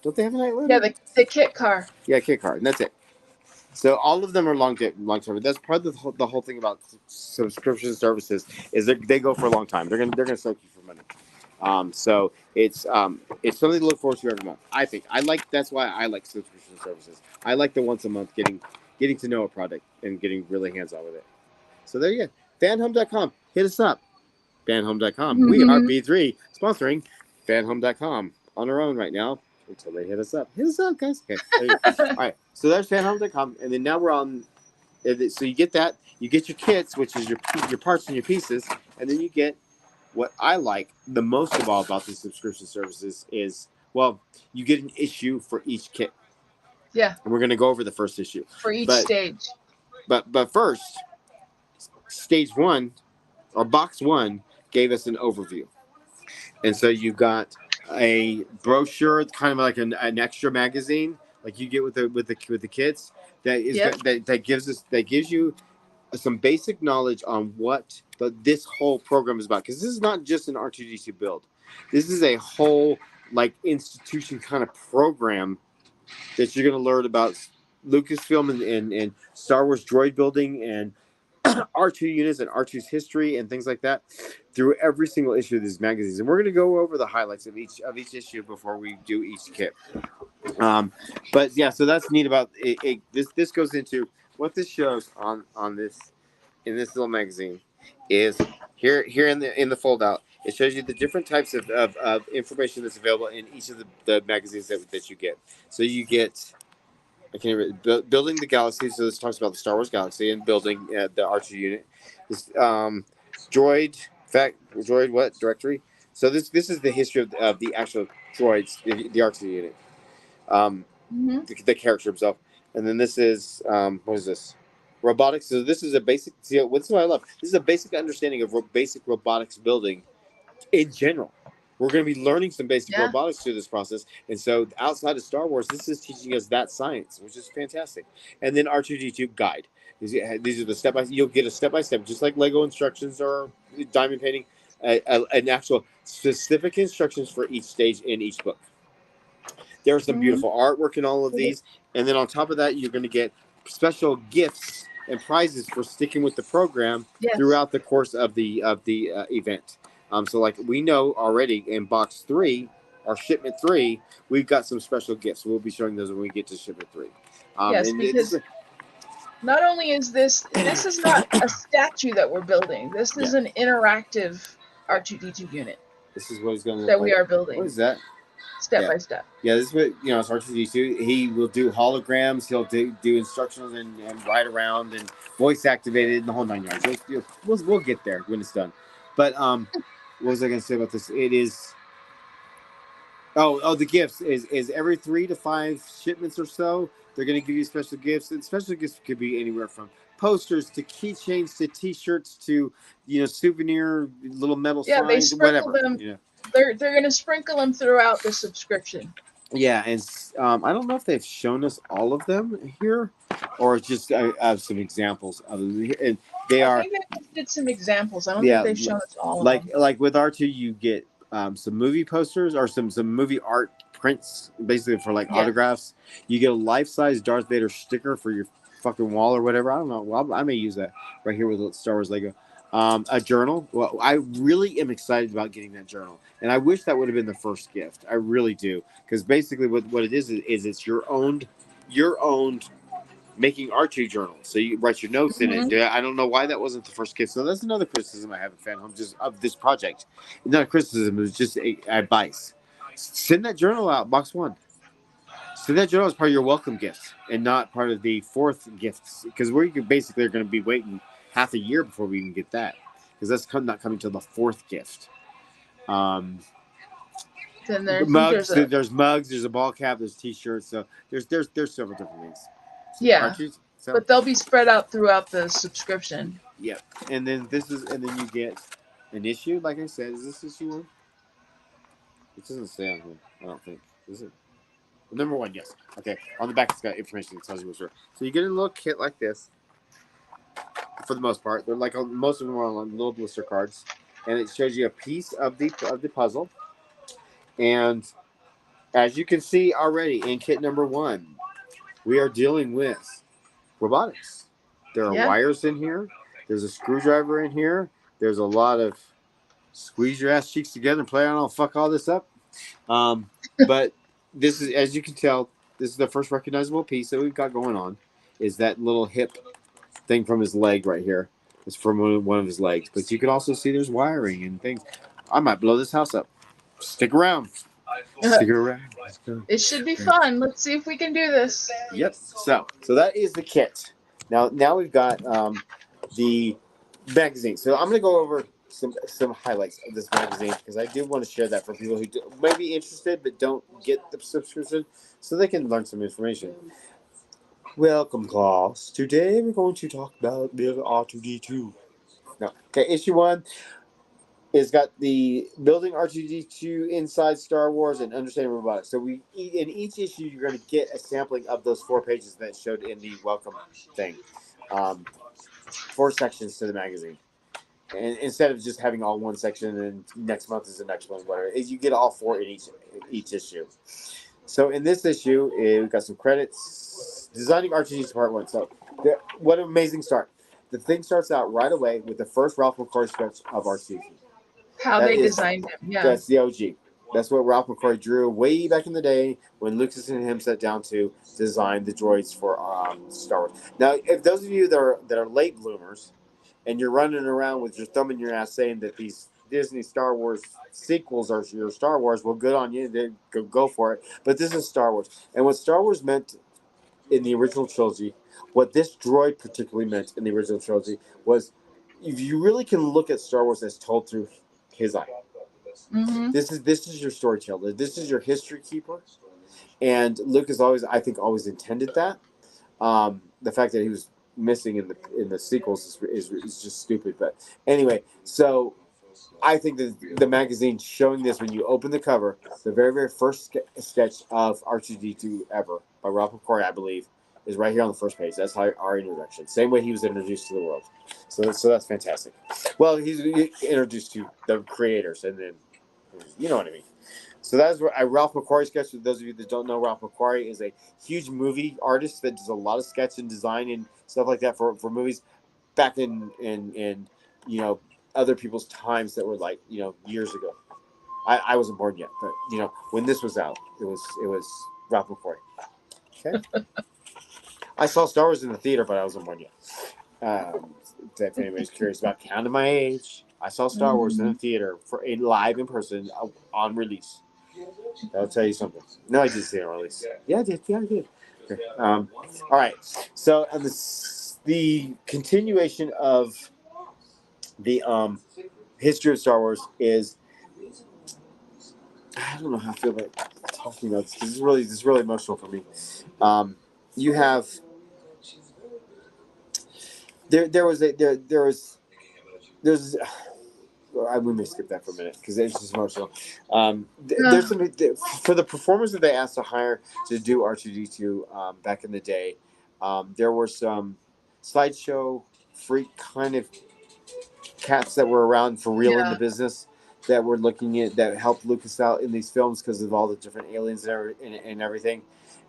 Don't they have a Knight Yeah, Rider? the kit car. Yeah, kit card, and that's it. So all of them are long term. That's part of the whole thing about subscription services is they go for a long time. They're gonna soak you for money. So it's something to look forward to every month. I think I like that's why I like subscription services. I like the once a month getting to know a product and getting really hands on with it. So there you go. Fanhome.com. Hit us up. Fanhome.com. We are Mm-hmm. B3 sponsoring Fanhome.com on our own right now until they hit us up. Hit us up, guys. Okay. There you go. All right. So there's Fanhome.com. And then now we're on. So you get that. You get your kits, which is your parts and your pieces. And then you get what I like the most of all about these subscription services is, well, you get an issue for each kit. Yeah, And we're going to go over the first issue. for each But stage. but first, stage one or box one gave us an overview. And so you've got a brochure, kind of like an extra magazine, like you get with the kids. Yep. That gives you some basic knowledge on what this whole program is about. Because this is not just an R2D2 build. This is a whole like institution kind of program that you're going to learn about Lucasfilm and Star Wars droid building and R2 units and R2's history and things like that through every single issue of these magazines. And we're going to go over the highlights of each issue before we do each kit. But yeah, so that's neat about it. This goes into what this shows on this in this little magazine is here in the fold out. It shows you the different types of information that's available in each of the magazines that you get. So you get I can't remember, building the galaxy. So this talks about the Star Wars galaxy and building the R2 unit. This droid what directory? So this is the history of the actual droids, the R2 unit, um, Hmm. the character himself, and then this is what is this? Robotics. So this is a basic. See, what's what I love. This is a basic understanding of basic robotics building in general. We're going to be learning some basic Yeah. robotics through this process. And so outside of Star Wars, this is teaching us that science, which is fantastic. And then R2D2 guide. These are the step by you'll get a step by step, just like Lego instructions or diamond painting, an actual specific instructions for each stage in each book. There's some Hmm. beautiful artwork in all of these. And then on top of that, you're going to get special gifts and prizes for sticking with the program Yes. throughout the course of the event. So, like we know already in box three or shipment three, we've got some special gifts. We'll be showing those when we get to shipment three. Yes, And this, because not only is this is not a statue that we're building. This yeah, is an interactive R2D2 unit this is what it's going to look that we like. are What building is that? step Yeah. by step. Yeah, this is what it's R2D2. He will do holograms. He'll do instructions and ride around and voice activated and the whole nine yards. We'll get there when it's done. But what was I going to say about this? It is the gifts is every 3 to 5 shipments or so. They're going to give you special gifts, and special gifts could be anywhere from posters to keychains to T-shirts to souvenir little metal Yeah, they signs, sprinkle whatever. them. They're going to sprinkle them throughout the subscription. Yeah, and I don't know if they've shown us all of them here, or just some examples of them. And they I are, think they just did some examples. I don't think yeah, they've shown us all of like them. with R2, you get some movie posters or some movie art prints, basically for like Yes. autographs. You get a life size Darth Vader sticker for your fucking wall or whatever. I don't know. Well, I may use that right here with Star Wars Lego. A journal. Well, I really am excited about getting that journal, and I wish that would have been the first gift. I really do, because basically what it is it's your own making R2 journals. So you write your notes in it. Hmm. I don't know why that wasn't the first gift. So that's another criticism I have of Fanhome, just of this project. Not a criticism, it was just a advice. Send that journal out, box one. Send that journal as part of your welcome gift and not part of the fourth gifts. Because we basically are going to be waiting half a year before we can get that. Because that's not coming till the fourth gift. Um, Then there, I think mugs, there's a there's mugs, there's a ball cap, there's t-shirts. So there's several different things. So yeah, Archie's, so but they'll be spread out throughout the subscription. yeah, and then you get an issue. Like I said, is this issue one? It doesn't say on here. I don't think. Is it? Number one, yes. Okay. On the back, it's got information that tells you what's wrong. So you get a little kit like this. For the most part, they're like most of them are on little blister cards, and it shows you a piece of the puzzle. And as you can see already in kit number one, we are dealing with robotics. There are Yeah. wires in here. There's a screwdriver in here. There's a lot of squeeze your ass cheeks together and play on. I'll fuck all this up. But this is, as you can tell, this is the first recognizable piece that we've got going on. Is that little hip thing from his leg right here? It's from one of his legs. But you can also see there's wiring and things. I might blow this house up. Stick around. Stick around. It should be fun. Let's see if we can do this. Yep. So that is the kit. Now we've got the magazine. So I'm going to go over some highlights of this magazine because I do want to share that for people who may be interested but don't get the subscription, so they can learn some information. Welcome, class. Today we're going to talk about the R2D2. No. Okay, issue 1 is got the building R2D2 inside Star Wars and understanding robotics. So in each issue you're going to get a sampling of those 4 pages that showed in the welcome thing. 4 sections to the magazine. And instead of just having all one section and next month is the next one, whatever, you get all 4 in each issue. So in this issue, we've got some credits. Designing R2D2 Part 1. So what an amazing start. The thing starts out right away with the first Ralph McCoy sketch of R2D2. How That they is, designed him, yeah. that's the OG. That's what Ralph McCoy drew way back in the day when Lucas and him sat down to design the droids for Star Wars. Now, if those of you that are late bloomers and you're running around with your thumb in your ass saying that these Disney Star Wars sequels are your Star Wars, well, good on you. Go for it. But this is Star Wars. And what Star Wars meant in the original trilogy, what this droid particularly meant in the original trilogy was if you really can look at Star Wars as told through his eye. Mm-hmm. This is your storyteller. This is your history keeper. And Lucas always intended that. The fact that he was missing in the sequels is just stupid. But anyway, so I think that the magazine showing this when you open the cover, the very, very first sketch of R2D2 ever by Ralph McCoy, I believe, is right here on the first page. That's our introduction. Same way he was introduced to the world. So that's fantastic. Well, he's introduced to the creators, and then you know what I mean. So that is a Ralph McQuarrie sketch. For those of you that don't know, Ralph McQuarrie is a huge movie artist that does a lot of sketch and design and stuff like that for movies back in other people's times that were like years ago. I wasn't born yet, but when this was out, it was Ralph McQuarrie. Okay, I saw Star Wars in the theater, but I wasn't born yet. If anybody's curious about counting my age, I saw Star Wars in the theater live in person on release. That'll tell you something. No, I did see it on release. Yeah, I did. Yeah, I did. Okay. All right. So the continuation of the history of Star Wars is I don't know how I feel about talking about this. This is really emotional for me. You have there's we may skip that for a minute because it's just emotional. There's some for the performers that they asked to hire to do R2D2 back in the day. There were some sideshow freak kind of cats that were around for real in the business that were looking at that helped Lucas out in these films because of all the different aliens and everything.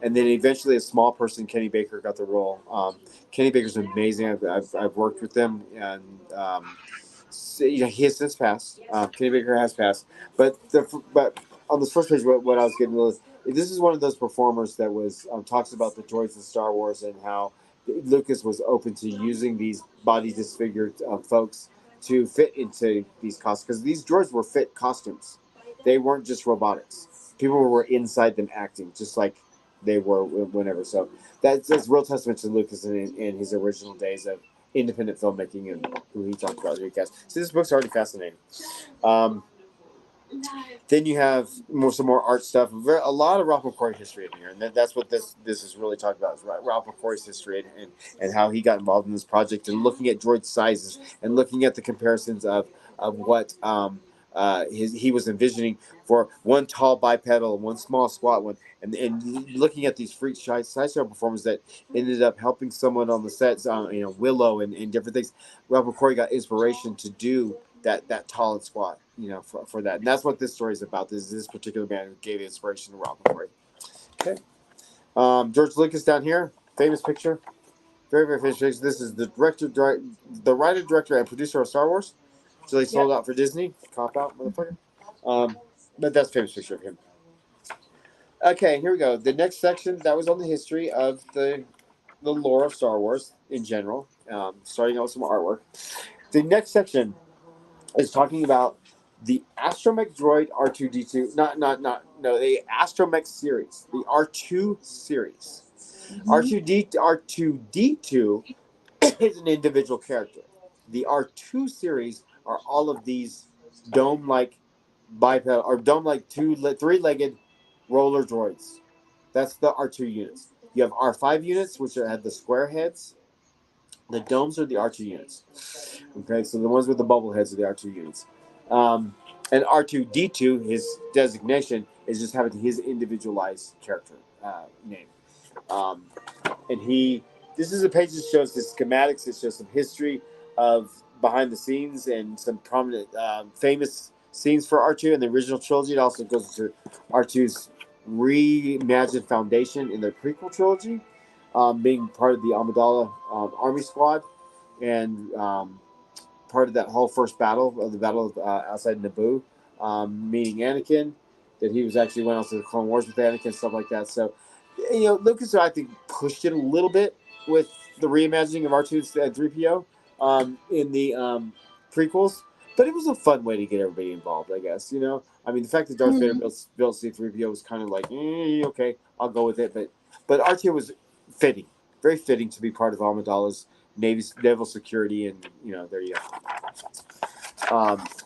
And then eventually, a small person, Kenny Baker, got the role. Kenny Baker's amazing. I've worked with him, and so, he has since passed. Kenny Baker has passed, but on this first page, what I was getting was this is one of those performers that was talks about the droids in Star Wars and how Lucas was open to using these body disfigured folks to fit into these costumes because these droids were fit costumes. They weren't just robotics. People were inside them acting just like they were whenever. So that's real testament to Lucas in his original days of independent filmmaking and who he talked about. So this book's already fascinating. Then you have some more art stuff. A lot of Ralph McQuarrie history in here, and that's what this is really talking about. Is Ralph McQuarrie's history and how he got involved in this project, and looking at droid sizes and looking at the comparisons of what he was envisioning for one tall bipedal and one small squat one, and looking at these freak sideshow performers that ended up helping someone on the sets, Willow and different things. Ralph McQuarrie got inspiration to do that tall and squat, for that. And that's what this story is about. This particular man who gave inspiration to Ralph McQuarrie. Okay. George Lucas down here, famous picture. Very, very famous picture. This is the the writer, director, and producer of Star Wars. So they sold out for Disney. Cop out, motherfucker. But that's a famous picture of him. Okay, here we go. The next section, that was on the history of the lore of Star Wars in general. Starting out with some artwork. The next section is talking about the astromech droid R2D2. The astromech series, the R2 series. R2D2 is an individual character. The R2 series are all of these dome-like bipedal or dome-like three-legged roller droids. That's the R2 units. You have R5 units, which have the square heads, The domes are the R2 units. Okay, so the ones with the bubble heads are the R2 units. And R2D2, his designation is just having his individualized character name. Um, and this is a page that shows the schematics. It shows some history of behind the scenes and some prominent, famous scenes for R2 in the original trilogy. It also goes into R2's reimagined foundation in the prequel trilogy, being part of the Amidala army squad and part of that whole first battle of the battle of, outside Naboo, meeting Anakin. That he was actually went out to the Clone Wars with Anakin, stuff like that. So, Lucas, I think, pushed it a little bit with the reimagining of R2 and 3PO in the prequels, but it was a fun way to get everybody involved, I guess. I mean, the fact that Darth Vader built C-3PO was kind of like, okay, I'll go with it. But R2 was fitting, very fitting to be part of Amidala's naval security, and there you go.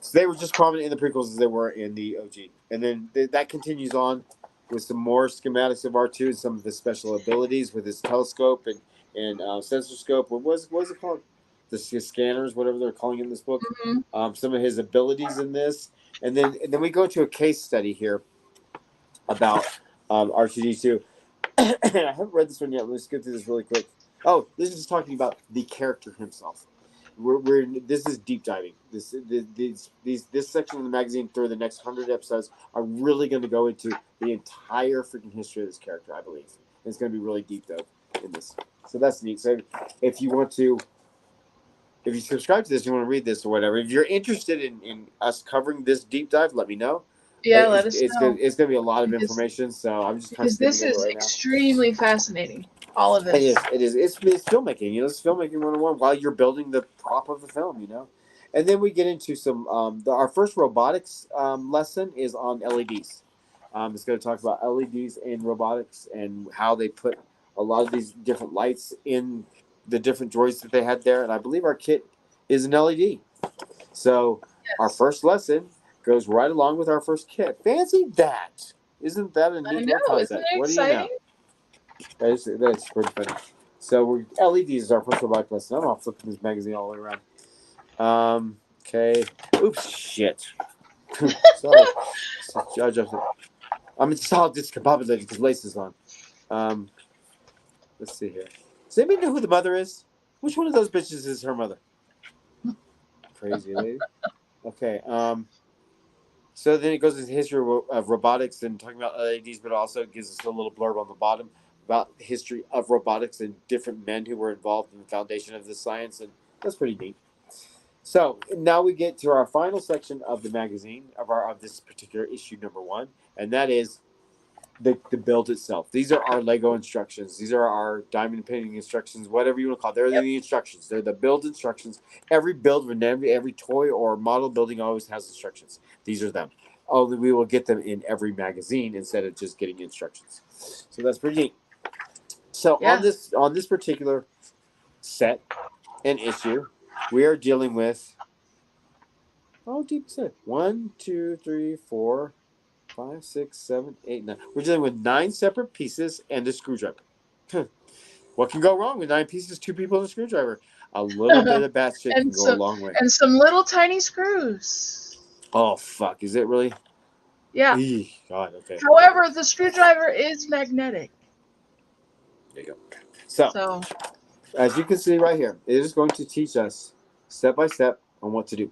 So they were just prominent in the prequels as they were in the OG, and then that continues on with some more schematics of R2 and some of his special abilities with his telescope and sensor scope. What was it called? The scanners, whatever they're calling it in this book. Some of his abilities in this, and then we go to a case study here about R2D2. I haven't read this one yet. Let's get through this really quick. Oh, this is talking about the character himself. This is deep diving. This section of the magazine through the next 100 episodes are really going to go into the entire freaking history of this character, I believe. And it's going to be really deep though in this. So that's neat. So if you subscribe to this, you want to read this or whatever. If you're interested in us covering this deep dive, let me know. Yeah, let us know. It's going to be a lot of information, so I'm just kind of skipping this over is it right now. extremely fascinating. All of this. It is. It's filmmaking. It's filmmaking 101 while you're building the prop of the film. And then we get into some. Our first robotics lesson is on LEDs. It's going to talk about LEDs and robotics and how they put a lot of these different lights in the different droids that they had there. And I believe our kit is an LED. So our first lesson goes right along with our first kit. Fancy that! Isn't that a neat little concept? Isn't it What do you know? That's pretty funny. So LEDs is our first robotic lesson. I'm off flipping this magazine all the way around. Okay. Oops, shit. Sorry. I'm just all discombobulated because lace is on. Let's see here. Does anybody know who the mother is? Which one of those bitches is her mother? Crazy lady. Okay. So then it goes into the history of robotics and talking about LEDs, but also gives us a little blurb on the bottom about the history of robotics and different men who were involved in the foundation of this science, and that's pretty neat. So now we get to our final section of the magazine of this particular issue number 1, and that is the build itself. These are our Lego instructions. These are our diamond painting instructions, whatever you want to call it. They're the instructions. They're the build instructions. Every build, every toy or model building always has instructions. These are them. Only we will get them in every magazine instead of just getting instructions. So that's pretty neat. So on this particular set and issue, we are dealing with deep set. 1, 2, 3, 4, 5, 6, 7, 8, 9. We're dealing with 9 separate pieces and a screwdriver. What can go wrong with 9 pieces, 2 people, and a screwdriver? A little bit of bat shit can go a long way. And some little tiny screws. Oh, fuck. Is it really? Yeah. God, okay. However, the screwdriver is magnetic. There you go. So, as you can see right here, it is going to teach us step by step on what to do.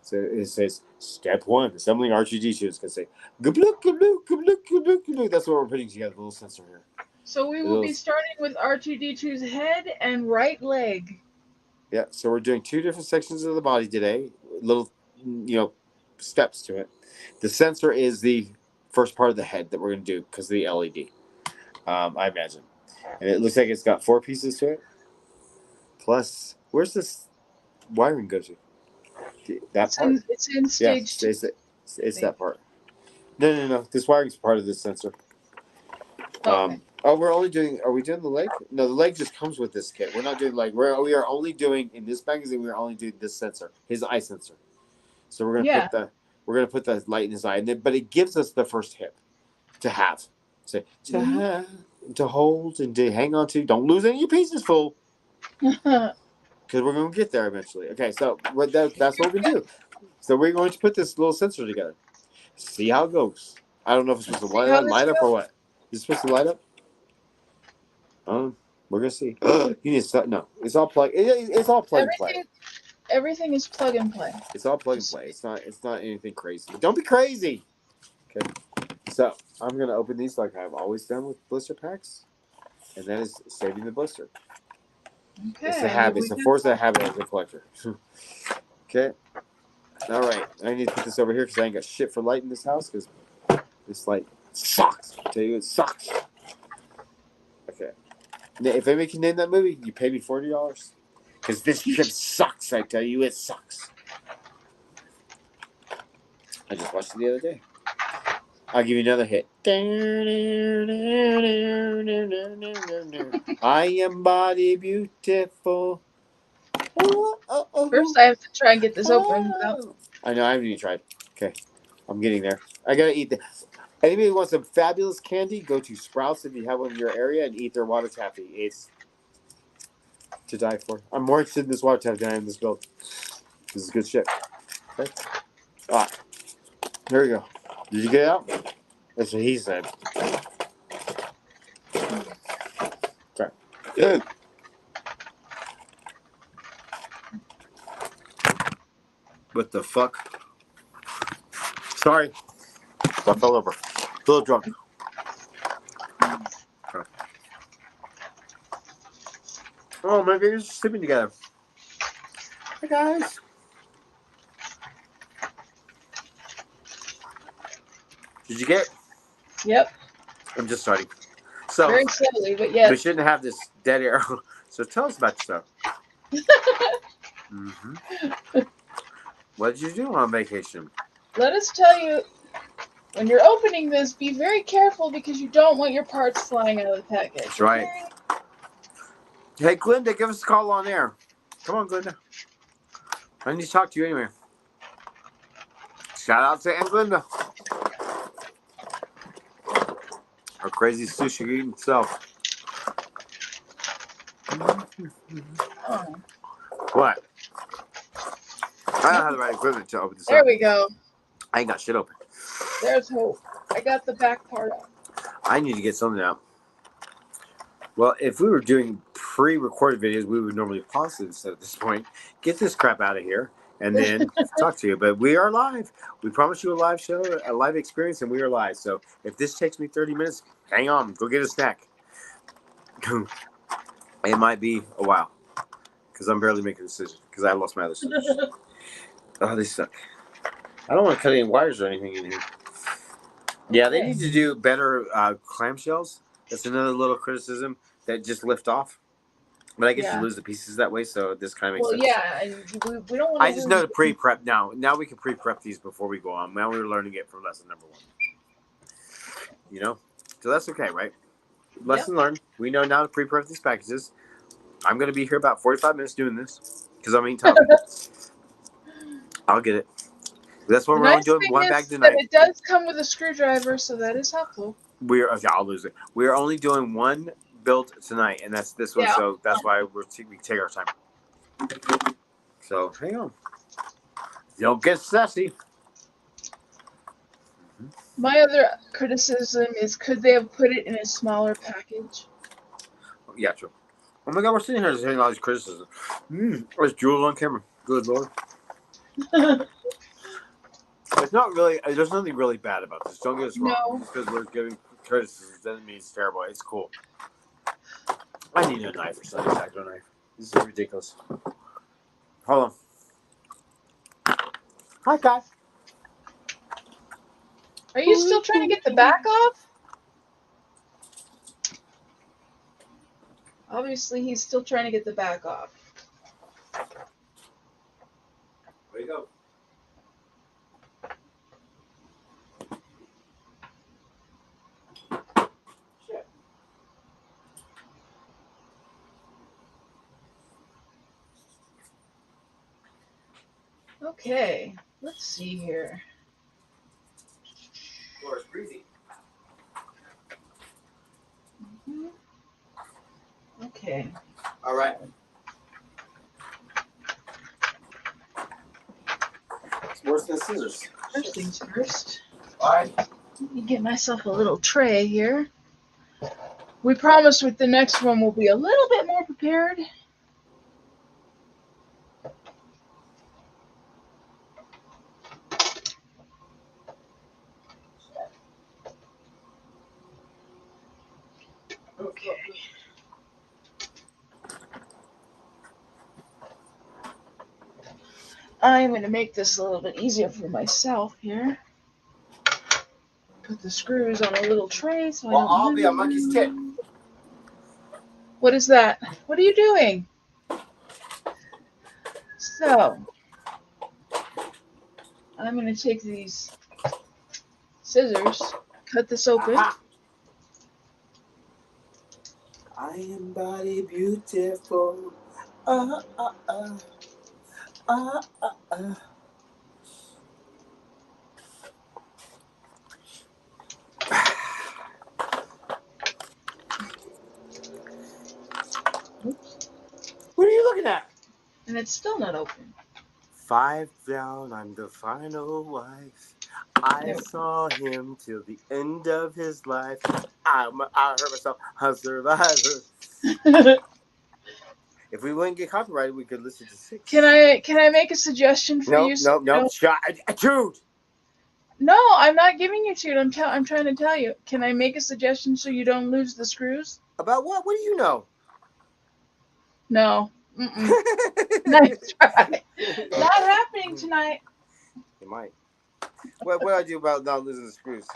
So it says, step 1, assembling R2D2. It's going to say, gabluk, gabluk, gabluk, gabluk, gabluk. That's what we're putting together, the little sensor here. So we will be starting with R2D2's head and right leg. Yeah, so we're doing 2 different sections of the body today. Little, steps to it. The sensor is the first part of the head that we're going to do because of the LED, I imagine. And it looks like it's got 4 pieces to it. Plus, where's this wiring go to? That part? It's in stage 2. It's that part. No. This wiring's part of this sensor. Okay. Are we doing the leg? No, the leg just comes with this kit. We're not doing leg. We are only doing, in this magazine, we are only doing this sensor, his eye sensor. So we're gonna put the light in his eye, but it gives us the first hip to have. So to hold and to hang on to. Don't lose any of your pieces, fool. because we're going to get there eventually. Okay, so that's what we can do. So we're going to put this little sensor together. See how it goes. I don't know if it's supposed to See how this light up or goes? what. Is it supposed to light up? We're gonna see. You need to no. It's all plug. It's all plug and play. Everything is plug and play. It's all plug and play. It's not. It's not anything crazy. Don't be crazy. Okay. So I'm gonna open these like I've always done with blister packs, and that is saving the blister. Okay. It's a habit. It's a force of habit as a collector. Okay. All right. I need to put this over here because I ain't got shit for light in this house because this light sucks. I tell you, it sucks. Okay. Now, if anybody can name that movie, you pay me $40. Because this trip sucks. I tell you, it sucks. I just watched it the other day. I'll give you another hit. I am body beautiful. First, I have to try and get this open without. I know, I haven't even tried. Okay, I'm getting there. I gotta eat the. Anybody who wants some fabulous candy, go to Sprouts if you have one in your area and eat their water taffy. It's to die for. I'm more interested in this water taffy than I am in this build. This is good shit. Okay. Ah, here we go. Did you get it out? That's what he said. Okay. What the fuck? Sorry. I fell over. A little drunk. Okay. Oh, my fingers are sleeping together. Hey, guys. Did you get it? Yep. I'm just starting. So, very slowly, but yes. we shouldn't have this dead air. So, tell us about yourself. Mm-hmm. What did you do on vacation? Let us tell you, when you're opening this, be very careful because you don't want your parts flying out of the package. That's right. Hey, Glinda, give us a call on air. Come on, Glinda. I need to talk to you anyway. Shout out to Aunt Glinda. Our crazy sushi eating self. Oh. What? I don't have the right equipment to open this There up. we go. I ain't got shit open. There's hope. I got the back part up. I need to get something out. Well, if we were doing pre-recorded videos, we would normally pause this at this point, get this crap out of here, and then talk to you. But we are live. We promise you a live show, a live experience, and we are live. So if this takes me 30 minutes, hang on. Go get a snack. It might be a while because I'm barely making a decision because I lost my other scissors. Oh, they suck. I don't want to cut any wires or anything in here. Yeah, they need to do better clamshells. That's another little criticism that just lift off. But I guess you lose the pieces that way, so this kind of makes sense. Well, yeah, and we don't want to. I just know to pre-prep now. Now we can pre-prep these before we go on. Now we're learning it from lesson number 1. You know? So that's okay, right? Lesson learned. We know now to pre-prep these packages. I'm going to be here about 45 minutes doing this because I'm eating Tommy. I'll get it. That's what we're only doing one bag tonight. It does come with a screwdriver, so that is helpful. I'll lose it. We're only doing one build tonight, and that's this one. So that's why we take our time. So hang on. Don't get sassy. My other criticism is, could they have put it in a smaller package? Yeah, true. Oh my God, we're sitting here just hearing all these criticisms. There's jewels on camera. Good Lord. It's not really. There's nothing really bad about this. Don't get us wrong. No. Just because we're giving criticism doesn't mean it's terrible. It's cool. I need a knife or something. Exact knife. This is ridiculous. Hold on. Hi, guys. Are you still trying to get the back off? Obviously, he's still trying to get the back off. Where you go? Shit. Okay, let's see here. Floor is breezy. Okay. All right. worse than scissors. First things first. All right. Let me get myself a little tray here. We promise with the next one we'll be a little bit more prepared. Okay. I'm going to make this a little bit easier for myself here. Put the screws on a little tray so Well, I don't I'll lose be a monkey's tit. What is that? What are you doing? So, I'm going to take these scissors, cut this open. Aha. I am body beautiful. What are you looking at? And it's still not open. 5 down, I'm the final wife. I saw him till the end of his life. I hurt myself. I'm a survivor. If we wouldn't get copyrighted, we could listen to 6. Can I make a suggestion for you? No. Dude. No, I'm not giving you to. I'm trying to tell you. Can I make a suggestion so you don't lose the screws? About what? What do you know? No. Nice try. Not happening tonight. It might. What do I do about not losing the screws?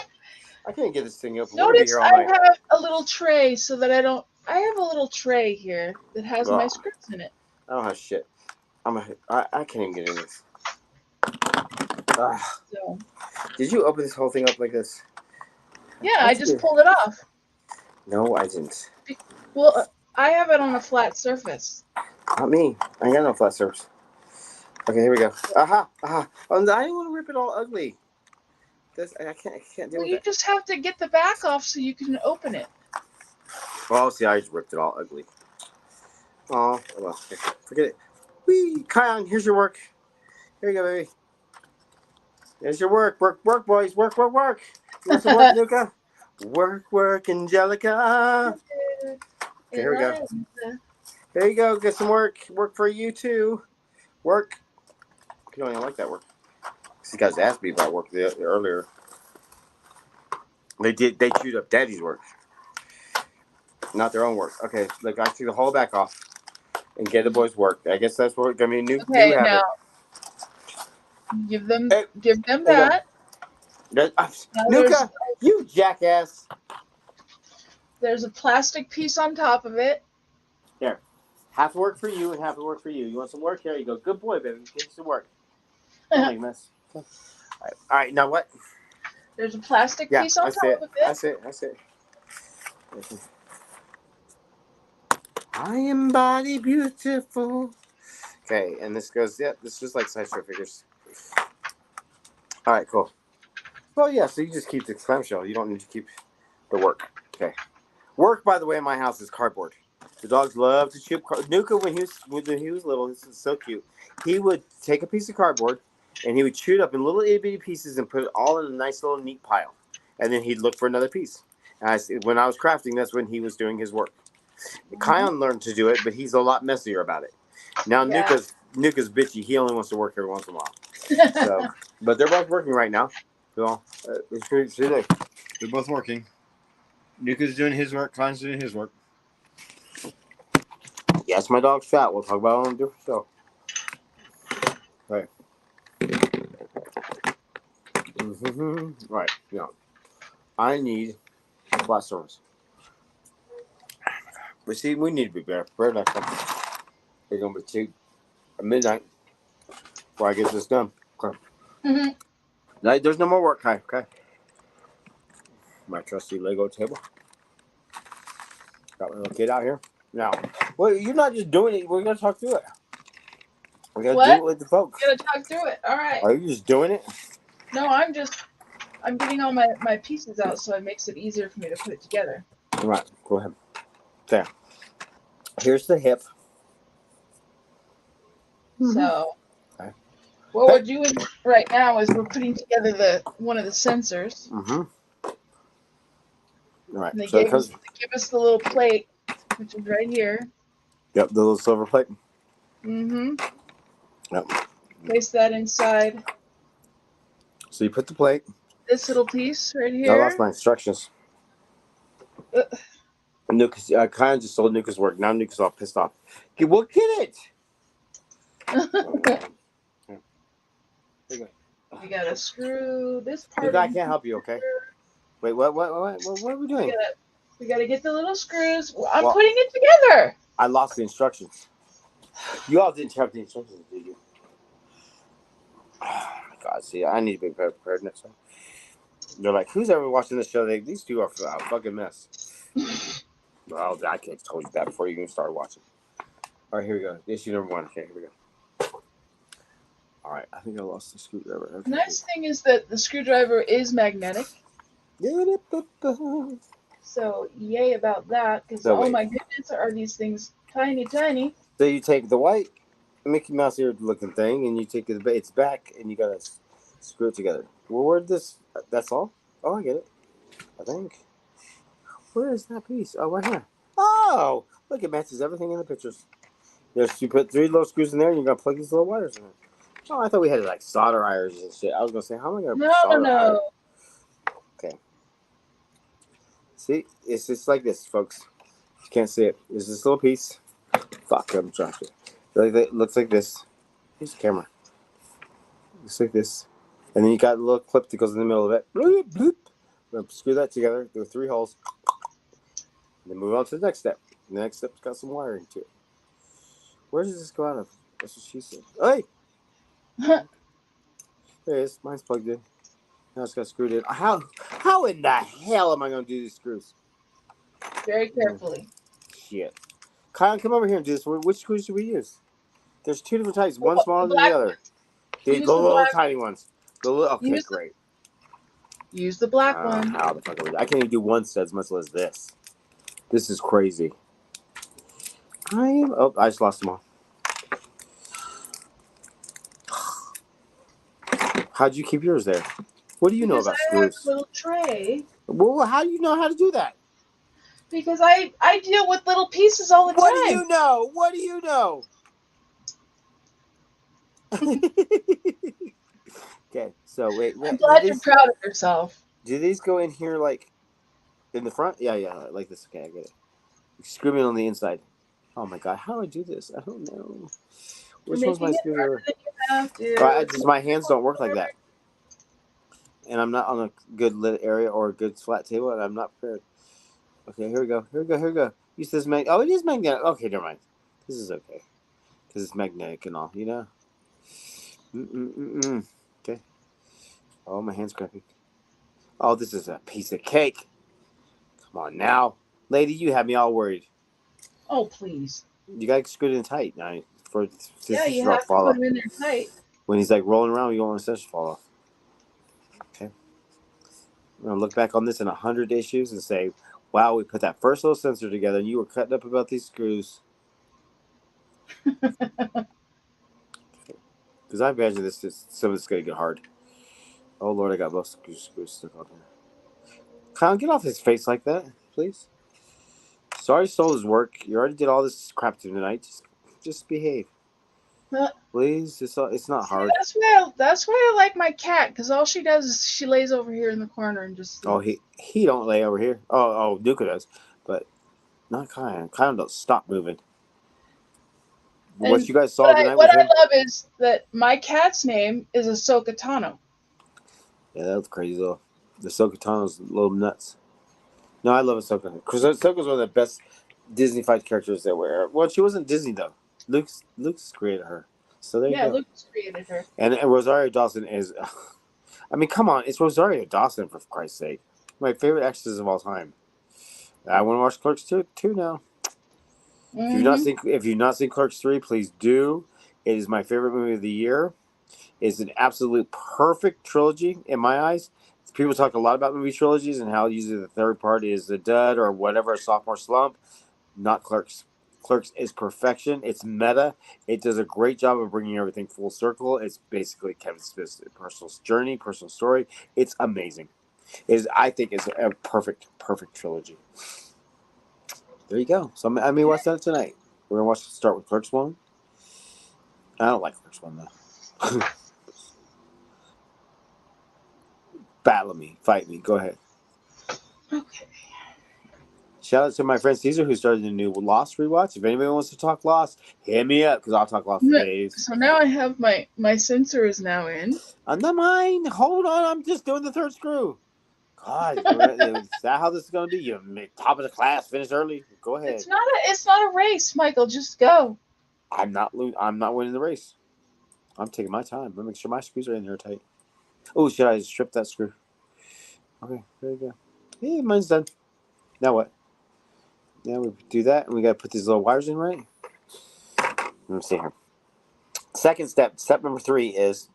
I can't get this thing open. Notice I have a little tray so that I don't. I have a little tray here that has my screws in it. I don't have shit. I can't even get in this. So. Did you open this whole thing up like this? Yeah, I just pulled it off. No, I didn't. Well, I have it on a flat surface. Not me. I ain't got no flat surface. Okay, here we go. Aha. Oh, I don't want to rip it all ugly. I can't deal with that. You just have to get the back off so you can open it. Well, see, I just ripped it all ugly. Oh, well, forget it. Whee! Kion, here's your work. Here you go, baby. There's your work. Work, boys. Work. You want some work, Nuka? Work, Angelica. Okay, here we go. There you go. Get some work. Work for you, too. Work. You don't even like that work. These guys asked me about work earlier. They chewed up Daddy's work. Not their own work. Okay, look, I take the whole back off and get the boys' work. I guess that's what gonna be a new habit. Now give them that. Nuka, you jackass. There's a plastic piece on top of it. Here, half work for you and half work for you. You want some work? Here you go. Good boy, baby. Get you some work. Don't make a mess. All right. Now what? There's a plastic piece on top of it. That's it. I am body beautiful. Okay, and this goes. This is just like sideshow figures. All right, cool. Well, yeah. So you just keep the clamshell. You don't need to keep the work. Okay. Work, by the way, in my house is cardboard. The dogs love to chew up Nuka, when he was little, this is so cute. He would take a piece of cardboard and he would chew it up in little itty bitty pieces and put it all in a nice little neat pile. And then he'd look for another piece. And when I was crafting, that's when he was doing his work. Kion learned to do it, but he's a lot messier about it. Now Nuka's bitchy. He only wants to work every once in a while. So, but they're both working right now. So they're both working. Nuka's doing his work. Kion's doing his work. Yes, my dog's fat. We'll talk about it on a different show. Right. Right. Yeah. I need flat surface. But see, we need to be prepared next time. We're going to be at midnight before I get this done. Okay. Now, there's no more work, Kai. Okay. My trusty Lego table. Got my little kid out here. Now, well, you're not just doing it. We're going to talk through it. We're going to do it with the folks. We're going to talk through it. All right. Are you just doing it? No, I'm getting all my pieces out so it makes it easier for me to put it together. All right. Go ahead. There. Here's the hip. So. Okay. What we're doing right now is we're putting together one of the sensors. Mm-hmm. All right. And So it comes. they give us the little plate, which is right here. Yep, the little silver plate. Mm-hmm. Yep. Place that inside So you put the plate. this little piece right I lost here. my instructions. Nuke, I kind of just told Nuke work. Now Nuke's all pissed off. Okay, well, get it. We gotta screw this part. Nuke, I can't help you. Okay. Wait, what are we doing? We gotta get the little screws. I'm putting it together. I lost the instructions. You all didn't have the instructions, did you? Oh my God! See, I need to be prepared next time. They're like, who's ever watching this show? These two are a fucking mess. Well, I could have told you that before you even started watching. All right, here we go. Issue number 1. Okay, here we go. All right, I think I lost the screwdriver. Okay. The nice thing is that the screwdriver is magnetic. So, yay about that, because oh my goodness, are these things tiny, tiny. So you take the white Mickey Mouse ear looking thing, and you take its back, and you gotta screw it together. Well, where'd this? That's all? Oh, I get it. I think. Where is that piece? Oh, right here. Oh, look, it matches everything in the pictures. You put 3 little screws in there, and you're gonna plug these little wires in. Oh, I thought we had like solder irons and shit. I was gonna say, how am I gonna solder iron? Okay. See, it's just like this, folks. You can't see it. There's this little piece. Fuck, I'm dropping it. It looks like this. Here's the camera. Looks like this. And then you got a little clip that goes in the middle of it. Bloop, bloop. We're gonna screw that together. Do 3 holes. And then move on to the next step. The next step's got some wiring to it. Where does this go out of? That's what she said. Hey! There it is. Mine's plugged in. Now it's got screwed in. How in the hell am I going to do these screws? Very carefully. Shit. Kyle, come over here and do this. Which screws do we use? There's 2 different types. One smaller than the other. The little tiny ones. Okay, great. Use the black one. How the fuck are we? I can't even do 1 stud, much less this. This is crazy. Oh, I just lost them all. How'd you keep yours there? What do you know about screws? I have a little tray. Well, how do you know how to do that? Because I deal with little pieces all the time. What do you know? What do you know? Okay, so wait. I'm glad you're proud of yourself. Do these go in here like in the front? Yeah, like this. Okay, I get it. Screw me on the inside. Oh my God, how do I do this? I don't know. Which one's my screwdriver? My hands don't work like that. And I'm not on a good lit area or a good flat table, and I'm not prepared. Okay, here we go. Use this Oh, it is magnetic. Okay, never mind. This is okay. Because it's magnetic and all, you know? Okay. Oh, my hand's crappy. Oh, this is a piece of cake. Come on now. Lady, you have me all worried. Oh, please. You got to screw it in tight now. You have to put it in there tight. When he's like rolling around, you don't want the sensor to fall off. Okay. I'm going to look back on this in 100 issues and say, wow, we put that first little sensor together and you were cutting up about these screws. Because I imagine some of this is going to get hard. Oh, Lord, I got both screws stuck on there. Kyle, get off his face like that, please. Sorry, stole his work. You already did all this crap tonight. Just behave. Please, it's not hard. That's why I like my cat, because all she does is she lays over here in the corner and just sleeps. Oh, he don't lay over here. Oh, Duca does, but not Kyle. Kyle don't stop moving. What you guys saw tonight what I love is that my cat's name is Ahsoka Tano. Yeah, that was crazy though. The Ahsoka Tano's a little nuts. No, I love Ahsoka. Because Ahsoka's one of the best Disney-fied characters that were. Well, she wasn't Disney though. Luke's created her. So there you go. Yeah, Luke's created her. And Rosario Dawson is. I mean, come on, it's Rosario Dawson for Christ's sake. My favorite actress of all time. I want to watch Clerks 2 now. Mm-hmm. If you've not seen Clerks 3, please do. It is my favorite movie of the year. It's an absolute perfect trilogy in my eyes. People talk a lot about movie trilogies and how usually the third part is a dud or whatever, a sophomore slump. Not Clerks. Clerks is perfection. It's meta. It does a great job of bringing everything full circle. It's basically Kevin Smith's personal journey, personal story. It's amazing. I think it's a perfect trilogy. There you go. So I may watch that tonight. We're gonna start with Clerks 1. I don't like Clerks 1 though. Battle me, fight me. Go ahead. Okay. Shout out to my friend Caesar who started a new Lost rewatch. If anybody wants to talk Lost, hit me up because I'll talk Lost for days. So now I have my sensor is now in. Not mine. Hold on, I'm just doing the third screw. God, is that how this is going to be? You top of the class, finish early. Go ahead. It's not a race, Michael. Just go. I'm not winning the race. I'm taking my time. Let me make sure my screws are in there tight. Oh, should I strip that screw? Okay, there you go. Hey, mine's done. Now what? Now we do that, and we got to put these little wires in, right? Let me see here. Second step number 3 is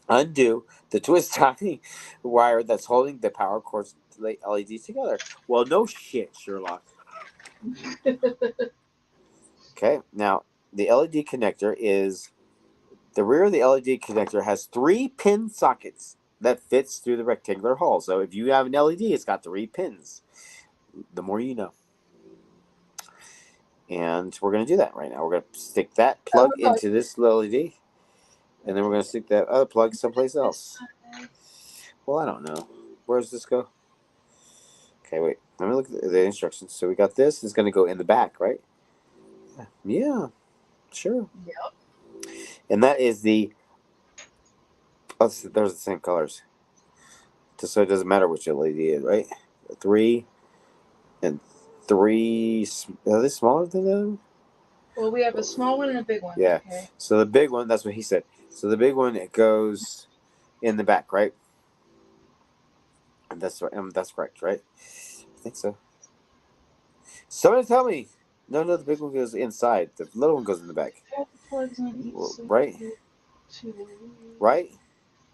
undo the twist tie wire that's holding the power cords LEDs together. Well, no shit, Sherlock. Okay, now the LED connector is the rear of the LED connector has 3 pin sockets that fits through the rectangular hole. So if you have an LED, it's got 3 pins. The more you know. And we're going to do that right now. We're going to stick that plug into this LED. And then we're going to stick that other plug someplace else. Well, I don't know. Where does this go? Okay, wait. Let me look at the instructions. So we got this. It's going to go in the back, right? Yeah, sure. Yep. And that is the... Oh, there's the same colors. Just so it doesn't matter which LED is, right? 3 and 3... Are they smaller than them? Well, we have a small one and a big one. Yeah. Okay. So the big one, that's what he said. So the big one, it goes in the back, right? And that's right. That's correct, right? I think so. Somebody tell me. No, the big one goes inside. The little one goes in the back. Plugs on each right? Right?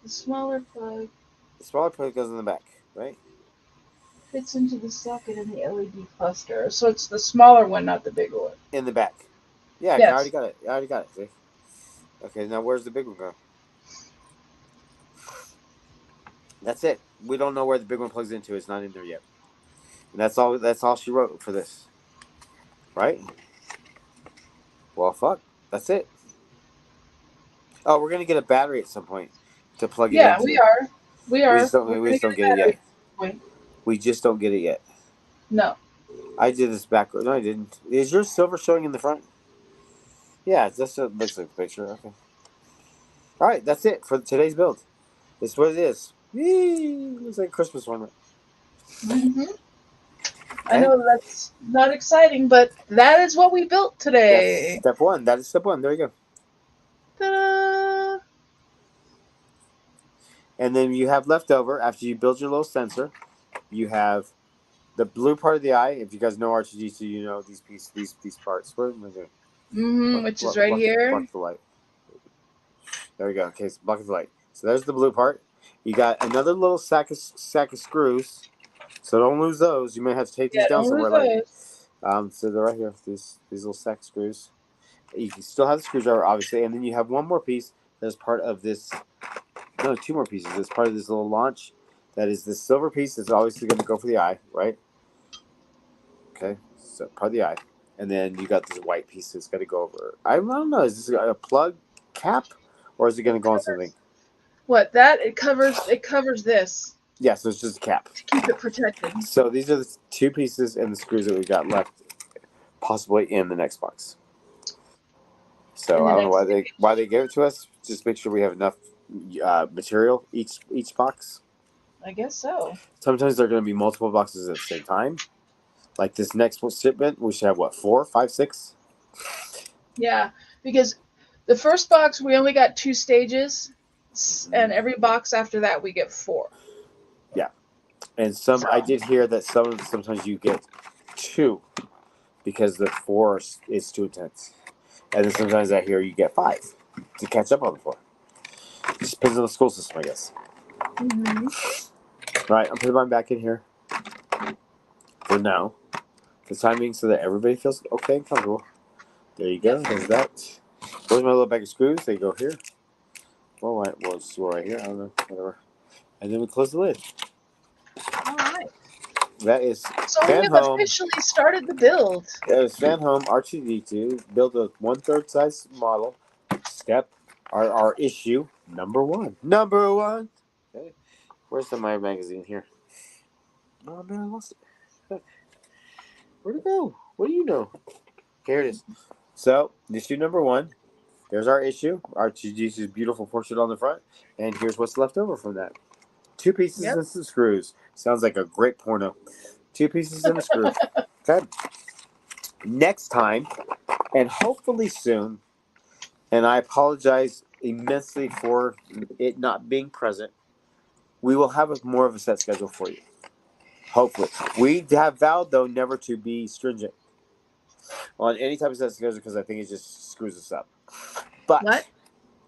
The smaller plug. The smaller plug goes in the back, right? Fits into the socket in the LED cluster. So it's the smaller one, not the bigger one. In the back. Yeah, yes. I already got it. See? Okay, now where's the big one go? That's it. We don't know where the big one plugs into. It's not in there yet. And that's all she wrote for this. Right? Well, fuck. That's it. Oh, we're going to get a battery at some point to plug it into. Yeah, we are. We just don't get it yet. We just don't get it yet. No. I did this backwards. No, I didn't. Is your silver showing in the front? Yeah, that's what it looks like the picture. Okay. All right, that's it for today's build. This is what it is. Yee, looks like a Christmas one. Mm-hmm. Okay. I know that's not exciting, but that is what we built today. That's step 1. That is step 1. There you go. Ta-da! And then you have left over after you build your little sensor. You have the blue part of the eye. If you guys know R2D2, you know these parts. Where am I doing? Which is right here. Block the light. There we go. Okay, so block the light. So there's the blue part. You got another little sack of screws. So don't lose those. You may have to take these down somewhere. So they're right here. These little sack screws. You can still have the screwdriver, obviously, and then you have one more piece that's part of this. No, 2 more pieces. It's part of this little launch. That is the silver piece that's obviously going to go for the eye, right? Okay, so part of the eye. And then you got this white piece that's going to go over. I don't know. Is this a plug cap, or is it going to go on something? What that it covers this. Yeah, so it's just a cap to keep it protected. So these are the 2 pieces and the screws that we got left, possibly in the next box. So I don't know why they gave it to us. Just make sure we have enough material each box. I guess so. Sometimes there are going to be multiple boxes at the same time. Like this next shipment, we should have 4, 5, 6. Yeah, because the first box we only got 2 stages, and every box after that we get 4. Yeah, and I did hear that sometimes you get 2 because the 4 is too intense, and then sometimes I hear you get 5 to catch up on the 4. It just depends on the school system, I guess. Mm-hmm. All right, I'm putting mine back in here for now. The timing so that everybody feels okay and comfortable. There you go. There's that. Where's my little bag of screws? They go here. Well, it's right here. I don't know. Whatever. And then we close the lid. All right. That is So we have Fanhome. officially started the build. That is Fanhome R2D2. Build a 1/3 size model. Step. Our issue number 1. Number 1. Okay. Where's my magazine here? Oh man, I lost it. Where'd it go? What do you know? Here it is. So, issue number 1. There's our issue. R2D2's beautiful portrait on the front. And here's what's left over from that. 2 pieces and some screws. Sounds like a great porno. 2 pieces and a screw. Okay. Next time, and hopefully soon, and I apologize immensely for it not being present, we will have more of a set schedule for you. Hopefully. We have vowed, though, never to be stringent on any type of set schedule because I think it just screws us up. But what?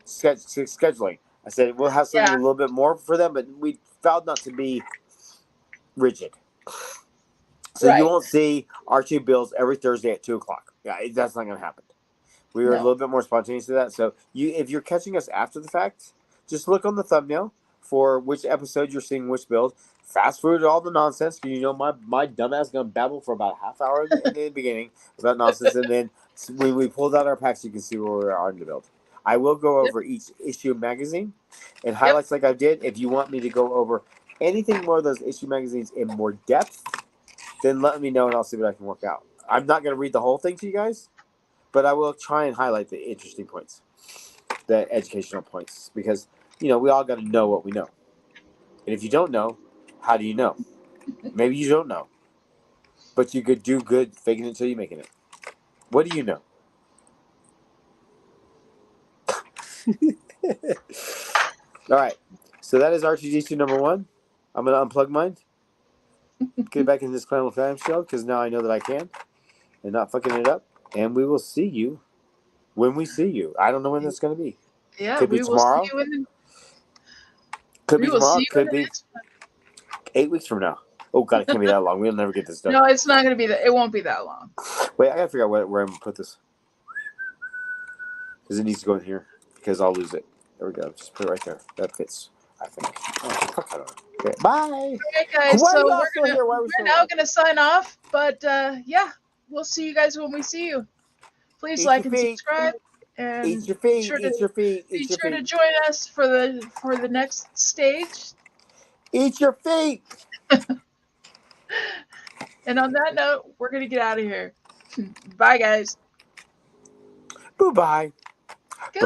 Scheduling. I said we'll have something a little bit more for them, but we vowed not to be rigid. So you won't see R2 builds every Thursday at 2 o'clock. Yeah, that's not going to happen. We are a little bit more spontaneous to that. So if you're catching us after the fact, just look on the thumbnail for which episode you're seeing which build. Fast forward all the nonsense. You know my dumbass going to babble for about a half hour in the beginning about nonsense. And then when we pulled out our packs, you can see where we are in the build. I will go over each issue of magazine and highlights like I did. If you want me to go over anything more of those issue magazines in more depth, then let me know and I'll see what I can work out. I'm not going to read the whole thing to you guys, but I will try and highlight the interesting points, the educational points, because, we all got to know what we know. And if you don't know, how do you know? Maybe you don't know, but you could do good faking it until you're making it. What do you know? All right. So that is R2D2 number 1. I'm going to unplug mine. Get back in this clam shell because now I know that I can and not fucking it up. And we will see you when we see you. I don't know when that's going to be. Yeah, could be tomorrow. Could be tomorrow. Could be 8 weeks from now. Oh, God, it can't be that long. We'll never get this done. No, it's not going to be that. It won't be that long. Wait, I got to figure out where I'm going to put this. Because it needs to go in here. Because I'll lose it. There we go. Just put it right there. That fits, I think. Oh, fuck, I don't know. Okay, bye. All right, guys. So we're now going to sign off. But, yeah, we'll see you guys when we see you. Please like and subscribe. And eat your feet. Be sure to join us for the next stage. Eat your feet. And on that note, we're going to get out of here. Bye, guys. Bye-bye.